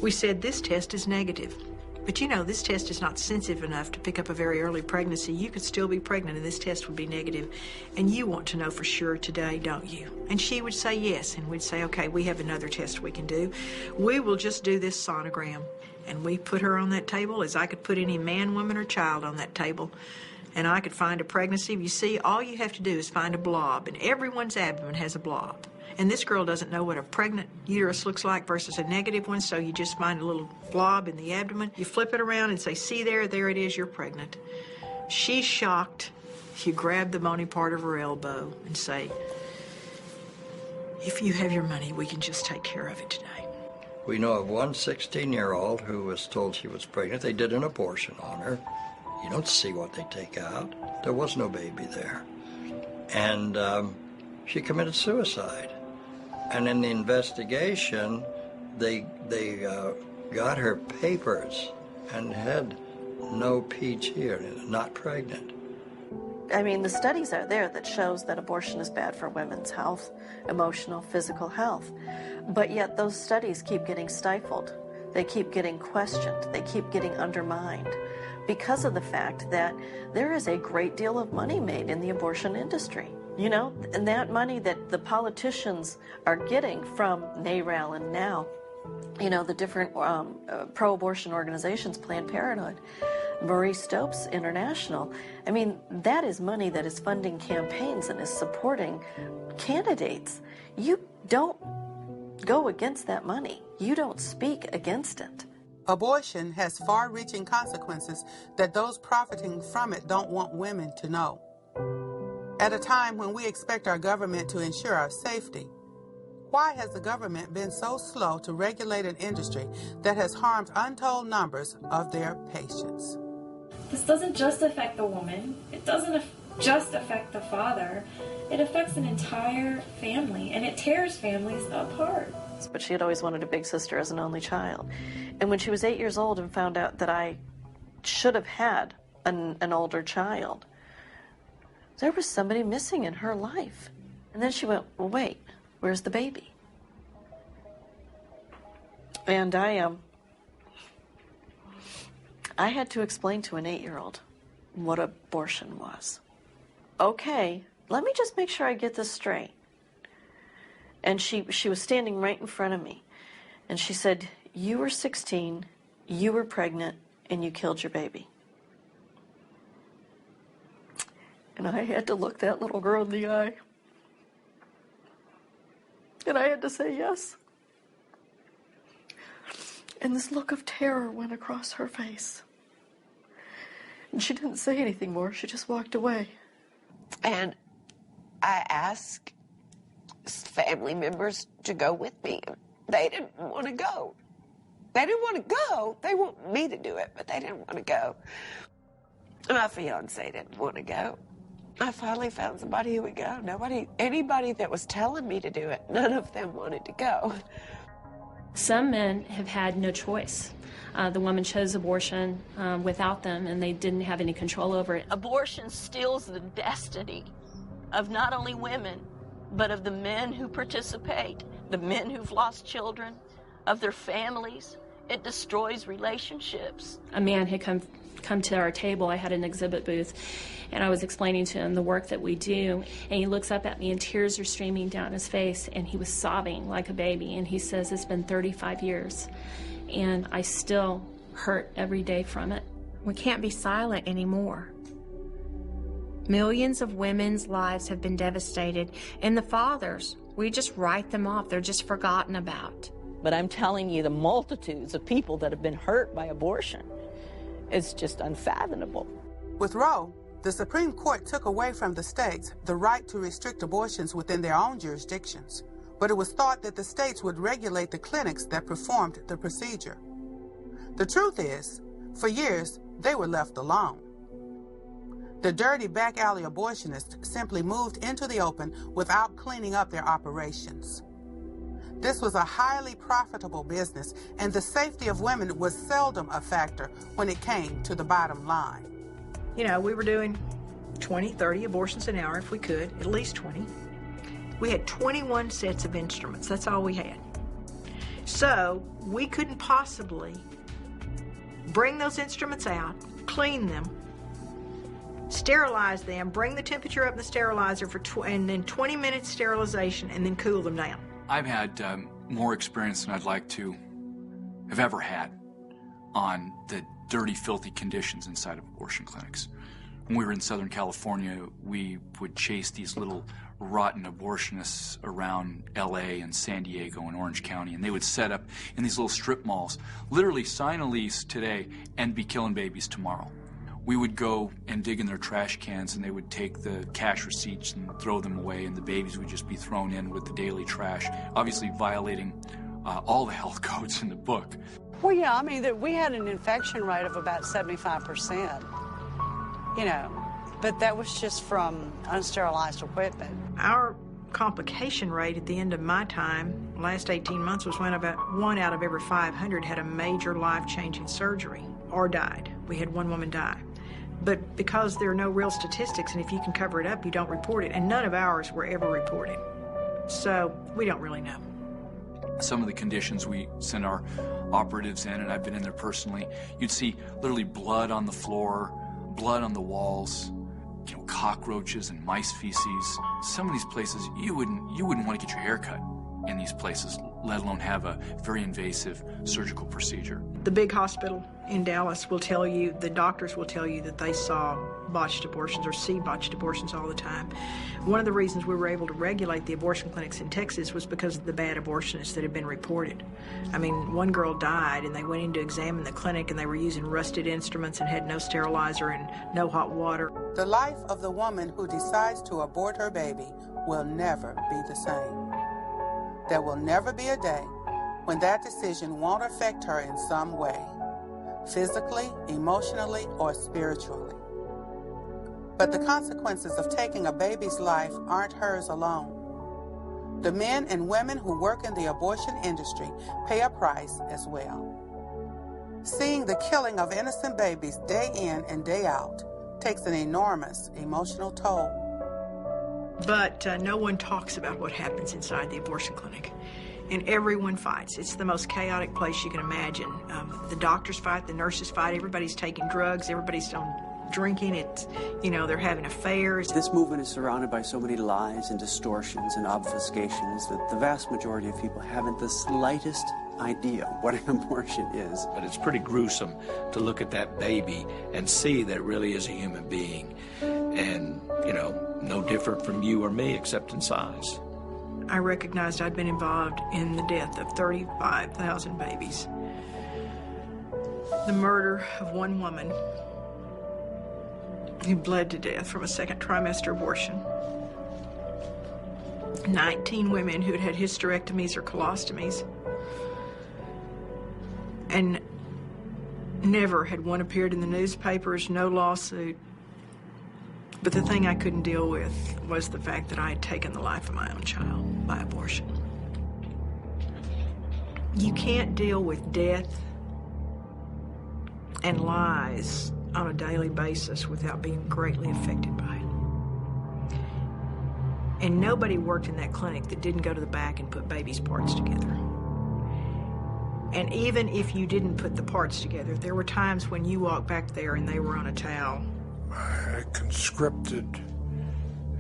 We said, this test is negative. But you know, this test is not sensitive enough to pick up a very early pregnancy. You could still be pregnant and this test would be negative. And you want to know for sure today, don't you? And she would say yes. And we'd say, okay, we have another test we can do. We will just do this sonogram. And we put her on that table as I could put any man, woman, or child on that table. And I could find a pregnancy. You see, all you have to do is find a blob. And everyone's abdomen has a blob. And this girl doesn't know what a pregnant uterus looks like versus a negative one, so you just find a little blob in the abdomen. You flip it around and say, see there it is, you're pregnant. She's shocked. You grab the bony part of her elbow and say, if you have your money, we can just take care of it today. We know of one 16-year-old who was told she was pregnant. They did an abortion on her. You don't see what they take out. There was no baby there. And she committed suicide. And in the investigation, they got her papers and had no PG, or not pregnant. I mean, the studies are there that shows that abortion is bad for women's health, emotional, physical health. But yet those studies keep getting stifled. They keep getting questioned. They keep getting undermined because of the fact that there is a great deal of money made in the abortion industry. You know, and that money that the politicians are getting from NARAL and NOW, you know, the different pro-abortion organizations, Planned Parenthood, Marie Stopes International. I mean, that is money that is funding campaigns and is supporting candidates. You don't go against that money. You don't speak against it. Abortion has far-reaching consequences that those profiting from it don't want women to know. At a time when we expect our government to ensure our safety, why has the government been so slow to regulate an industry that has harmed untold numbers of their patients? This doesn't just affect the woman. It doesn't just affect the father. It affects an entire family, and it tears families apart. But she had always wanted a big sister as an only child. And when she was 8 years old and found out that I should have had an older child, there was somebody missing in her life. And then she went, well, wait, where's the baby? And I had to explain to an 8-year-old what abortion was. Okay, let me just make sure I get this straight. And she was standing right in front of me. And she said, you were 16, you were pregnant, and you killed your baby. And I had to look that little girl in the eye. And I had to say yes. And this look of terror went across her face. And she didn't say anything more. She just walked away. And I asked family members to go with me. They didn't want to go. They didn't want to go. They want me to do it, but they didn't want to go. My fiance didn't want to go. I finally found somebody who would go. Anybody that was telling me to do it, none of them wanted to go. Some men have had no choice. The woman chose abortion without them, and they didn't have any control over it. Abortion steals the destiny of not only women, but of the men who participate, the men who've lost children, of their families. It destroys relationships. A man had come to our table. I had an exhibit booth, and I was explaining to him the work that we do, and he looks up at me and tears are streaming down his face, and he was sobbing like a baby, and he says, it's been 35 years, and I still hurt every day from it. We can't be silent anymore. Millions of women's lives have been devastated, and the fathers, we just write them off. They're just forgotten about. But I'm telling you, the multitudes of people that have been hurt by abortion, it's just unfathomable. With Roe, the Supreme Court took away from the states the right to restrict abortions within their own jurisdictions, but it was thought that the states would regulate the clinics that performed the procedure. The truth is, for years, they were left alone. The dirty back alley abortionists simply moved into the open without cleaning up their operations. This was a highly profitable business, and the safety of women was seldom a factor when it came to the bottom line. You know, we were doing 20, 30 abortions an hour if we could, at least 20. We had 21 sets of instruments. That's all we had. So we couldn't possibly bring those instruments out, clean them, sterilize them, bring the temperature up in the sterilizer and then 20 minutes sterilization, and then cool them down. I've had more experience than I'd like to have ever had on the dirty, filthy conditions inside of abortion clinics. When we were in Southern California, we would chase these little rotten abortionists around LA and San Diego and Orange County, and they would set up in these little strip malls, literally sign a lease today and be killing babies tomorrow. We would go and dig in their trash cans, and they would take the cash receipts and throw them away, and the babies would just be thrown in with the daily trash, obviously violating all the health codes in the book. Well, yeah, I mean, we had an infection rate of about 75%, you know, but that was just from unsterilized equipment. Our complication rate at the end of my time, last 18 months, was when about 1 out of every 500 had a major life-changing surgery or died. We had one woman die. But because there are no real statistics, and if you can cover it up, you don't report it, and none of ours were ever reported. So we don't really know. Some of the conditions we send our operatives in, and I've been in there personally, you'd see literally blood on the floor, blood on the walls, cockroaches and mice feces. Some of these places, you wouldn't want to get your hair cut in these places, let alone have a very invasive surgical procedure. The big hospital in Dallas will tell you, the doctors will tell you that they saw botched abortions or see botched abortions all the time. One of the reasons we were able to regulate the abortion clinics in Texas was because of the bad abortionists that had been reported. I mean, one girl died and they went in to examine the clinic and they were using rusted instruments and had no sterilizer and no hot water. The life of the woman who decides to abort her baby will never be the same. There will never be a day when that decision won't affect her in some way, physically, emotionally, or spiritually. But the consequences of taking a baby's life aren't hers alone. The men and women who work in the abortion industry pay a price as well. Seeing the killing of innocent babies day in and day out takes an enormous emotional toll. But no one talks about what happens inside the abortion clinic. And everyone fights. It's the most chaotic place you can imagine. The doctors fight, the nurses fight, everybody's taking drugs, everybody's drinking, they're having affairs. This movement is surrounded by so many lies and distortions and obfuscations that the vast majority of people haven't the slightest idea what an abortion is. But it's pretty gruesome to look at that baby and see that it really is a human being. And, no different from you or me except in size. I recognized I'd been involved in the death of 35,000 babies. The murder of one woman who bled to death from a second trimester abortion. 19 women who'd had hysterectomies or colostomies. And never had one appeared in the newspapers, no lawsuit. But the thing I couldn't deal with was the fact that I had taken the life of my own child by abortion. You can't deal with death and lies on a daily basis without being greatly affected by it. And nobody worked in that clinic that didn't go to the back and put babies' parts together. And even if you didn't put the parts together, there were times when you walked back there and they were on a towel. I conscripted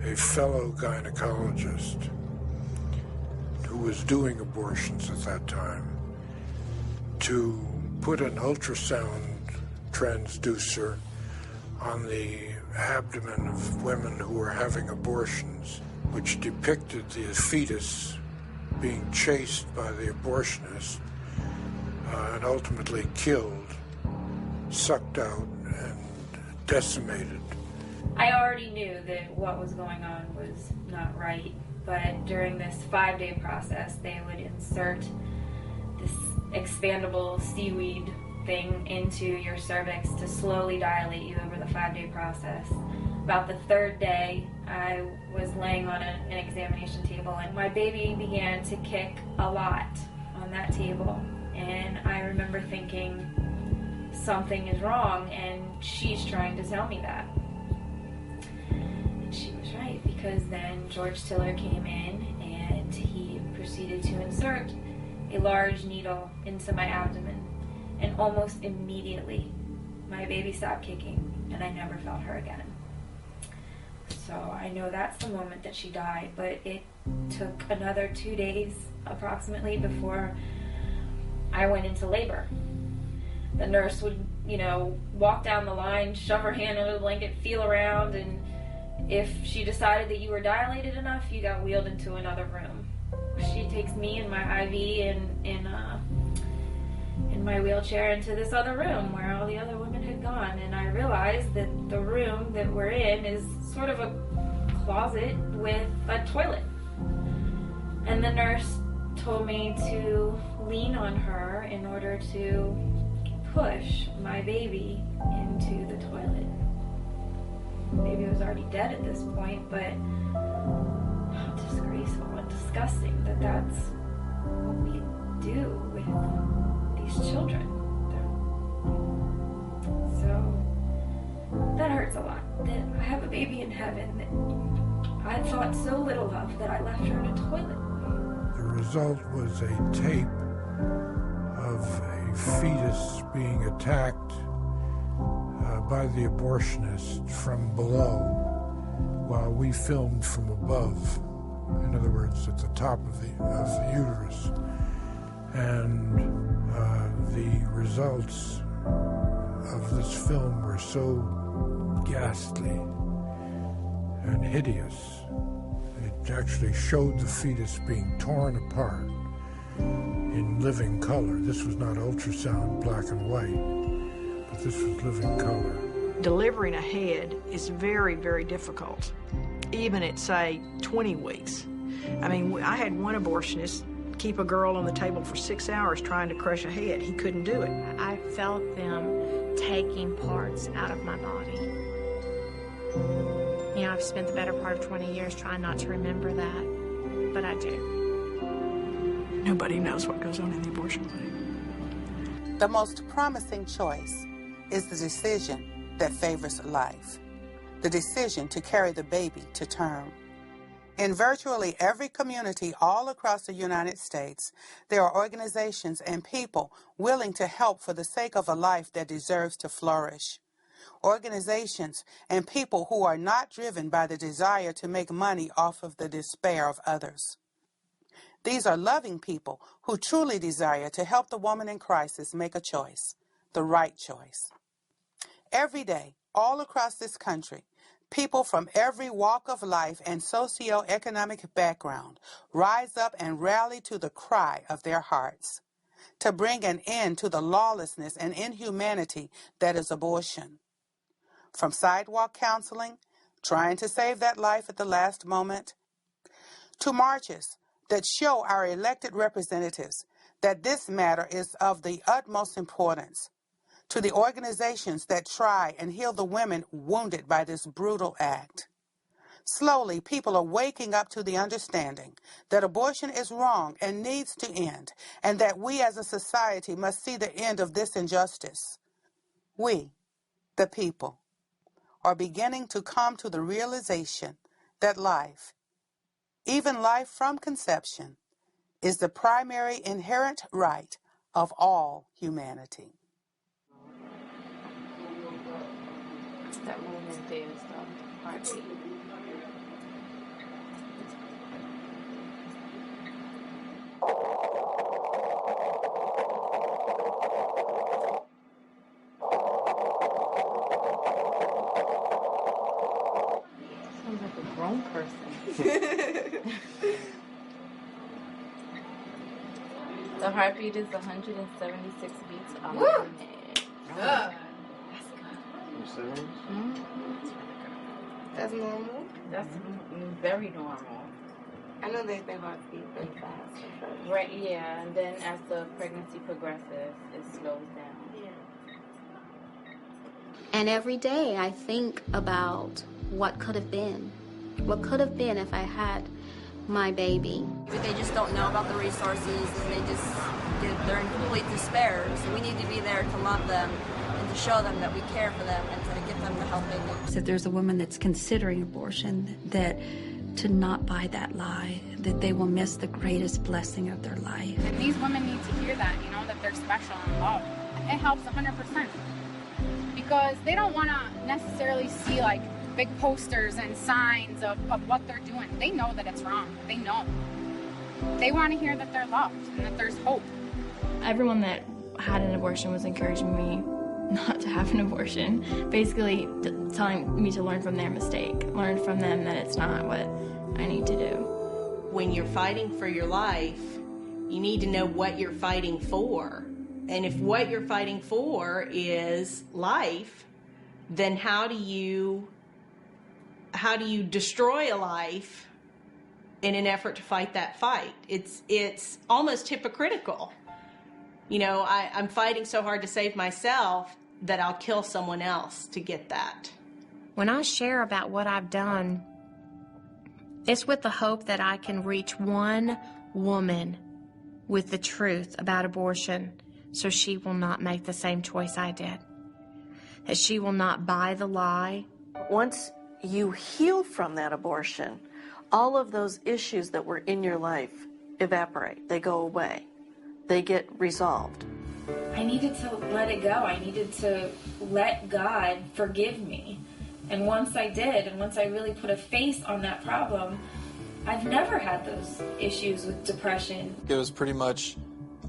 a fellow gynecologist who was doing abortions at that time to put an ultrasound transducer on the abdomen of women who were having abortions, which depicted the fetus being chased by the abortionist and ultimately killed, sucked out, and decimated. I already knew that what was going on was not right, but during this 5-day process, they would insert this expandable seaweed thing into your cervix to slowly dilate you over the 5-day process. About the 3rd day, I was laying on an examination table, and my baby began to kick a lot on that table. And I remember thinking, something is wrong, and she's trying to tell me that. And she was right, because then George Tiller came in and he proceeded to insert a large needle into my abdomen, and almost immediately my baby stopped kicking and I never felt her again. So I know that's the moment that she died, but it took another 2 days approximately before I went into labor. The nurse would, walk down the line, shove her hand under the blanket, feel around, and if she decided that you were dilated enough, you got wheeled into another room. She takes me and my IV in my wheelchair into this other room where all the other women had gone, and I realized that the room that we're in is sort of a closet with a toilet. And the nurse told me to lean on her in order to push my baby into the toilet. Baby was already dead at this point, but how disgraceful and disgusting that that's what we do with these children. So That hurts a lot. That I have a baby in heaven that I thought so little of that I left her in a toilet. The result was a tape of a fetus being attacked by the abortionist from below while we filmed from above. In other words, at the top of the uterus. And the results of this film were so ghastly and hideous. It actually showed the fetus being torn apart in living color. This was not ultrasound black and white, but this was living color. Delivering a head is very, very difficult, even at, say, 20 weeks. I mean, I had one abortionist keep a girl on the table for 6 hours trying to crush a head. He couldn't do it. I felt them taking parts out of my body. You know, I've spent the better part of 20 years trying not to remember that, but I do. Nobody knows what goes on in the abortion clinic. The most promising choice is the decision that favors life, the decision to carry the baby to term. In virtually every community all across the United States, there are organizations and people willing to help for the sake of a life that deserves to flourish. Organizations and people who are not driven by the desire to make money off of the despair of others. These are loving people who truly desire to help the woman in crisis make a choice, the right choice. Every day, all across this country, people from every walk of life and socioeconomic background rise up and rally to the cry of their hearts to bring an end to the lawlessness and inhumanity that is abortion. From sidewalk counseling, trying to save that life at the last moment, to marches that show our elected representatives that this matter is of the utmost importance, to the organizations that try and heal the women wounded by this brutal act. Slowly, people are waking up to the understanding that abortion is wrong and needs to end, and that we as a society must see the end of this injustice. We, the people, are beginning to come to the realization that life, even life from conception, is the primary inherent right of all humanity. That movement there is the heartbeat. Sounds like a grown person. The heartbeat is 176 beats a minute. That's normal? That's very normal. I know they heartbeat very fast. Right, yeah, and then as the pregnancy progresses, it slows down. Yeah. And every day I think about what could have been. What could have been if I had my baby. They just don't know about the resources, and they're in complete despair. So we need to be there to love them and to show them that we care for them and to give them the help they need. So if there's a woman that's considering abortion, that to not buy that lie, that they will miss the greatest blessing of their life. And these women need to hear that, that they're special and loved. It helps 100%. Because they don't want to necessarily see like big posters and signs of what they're doing. They know that it's wrong. They know. They want to hear that they're loved and that there's hope. Everyone that had an abortion was encouraging me not to have an abortion, basically telling me to learn from their mistake, learn from them that it's not what I need to do. When you're fighting for your life, you need to know what you're fighting for. And if what you're fighting for is life, then how do you destroy a life in an effort to fight that fight? It's almost hypocritical. I'm fighting so hard to save myself that I'll kill someone else to get that. When I share about what I've done, it's with the hope that I can reach one woman with the truth about abortion so she will not make the same choice I did. that she will not buy the lie. Once you heal from that abortion, all of those issues that were in your life evaporate. They go away. They get resolved. I needed to let it go. I needed to let God forgive me. And once I did, and once I really put a face on that problem, I've never had those issues with depression. It was pretty much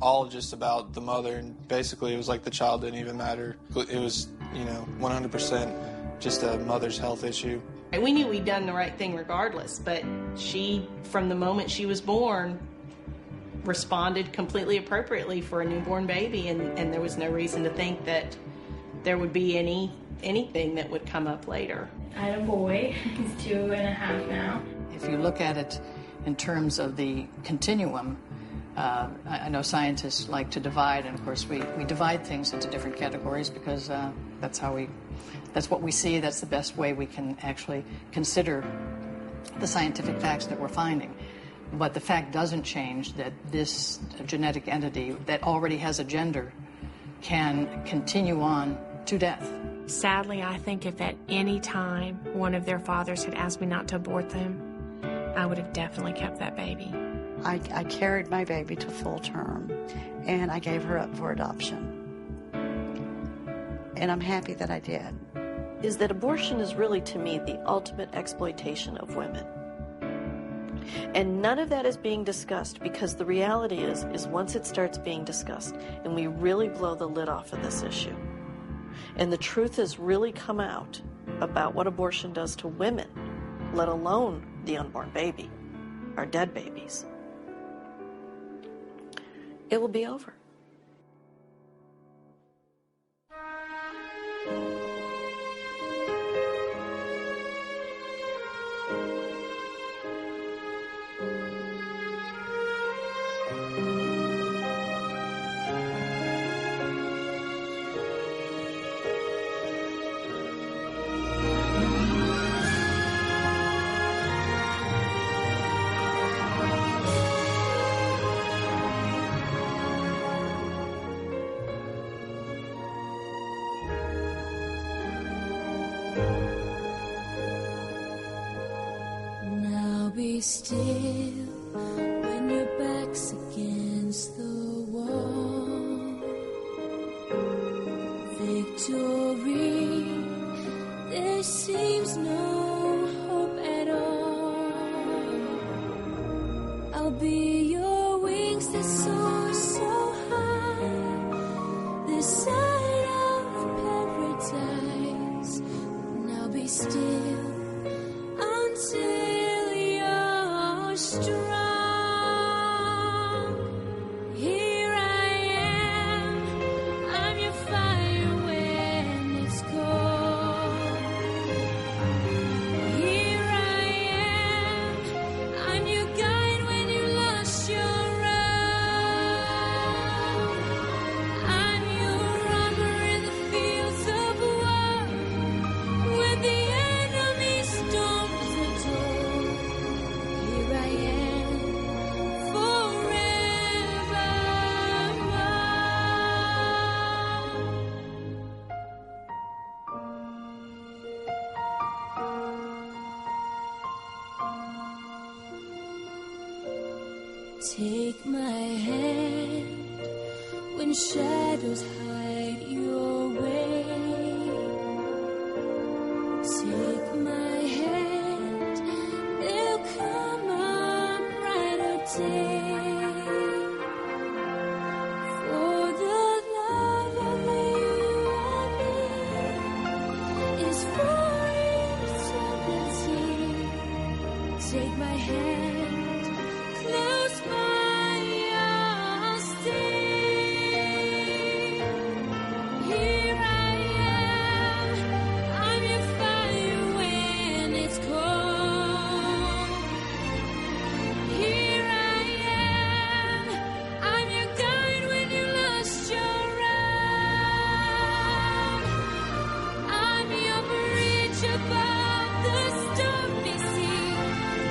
all just about the mother, and basically it was like the child didn't even matter. It was, 100% just a mother's health issue. We knew we'd done the right thing regardless, but she, from the moment she was born, responded completely appropriately for a newborn baby, and there was no reason to think that there would be anything that would come up later. I had a boy. He's 2.5 now. If you look at it in terms of the continuum, I know scientists like to divide, and of course we divide things into different categories because that's what we see. That's the best way we can actually consider the scientific facts that we're finding. But the fact doesn't change that this genetic entity that already has a gender can continue on to death. Sadly, I think if at any time one of their fathers had asked me not to abort them, I would have definitely kept that baby. I carried my baby to full term, and I gave her up for adoption. And I'm happy that I did. Is that abortion is really, to me, the ultimate exploitation of women. And none of that is being discussed, because the reality is once it starts being discussed and we really blow the lid off of this issue, and the truth has really come out about what abortion does to women, let alone the unborn baby, our dead babies, it will be over. Be still when your back's against the wall. Victory, there seems no hope at all. I'll be your wings that soar so high, this side of paradise. Now be still until strong. Here I am, I'm your fire when it's cold. Here I am, I'm your guide when you lost your road. I'm your armor in the fields of war, when the enemy storms the door. Here I am forevermore. Take my hand when shadows hide your way. Take my hand, there'll come a brighter day. For the love of you and me is for eternity. Take my hand, close by your stay. Here I am, I'm your fire when it's cold. Here I am, I'm your guide when you lost your road. I'm your bridge above the stormy sea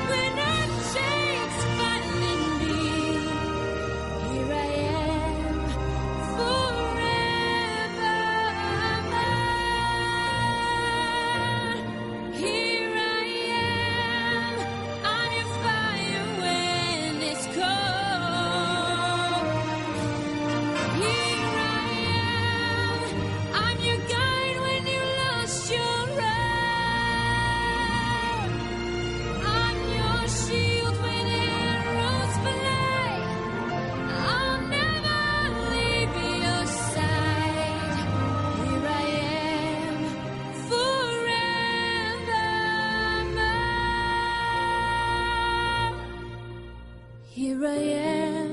when I Here I am.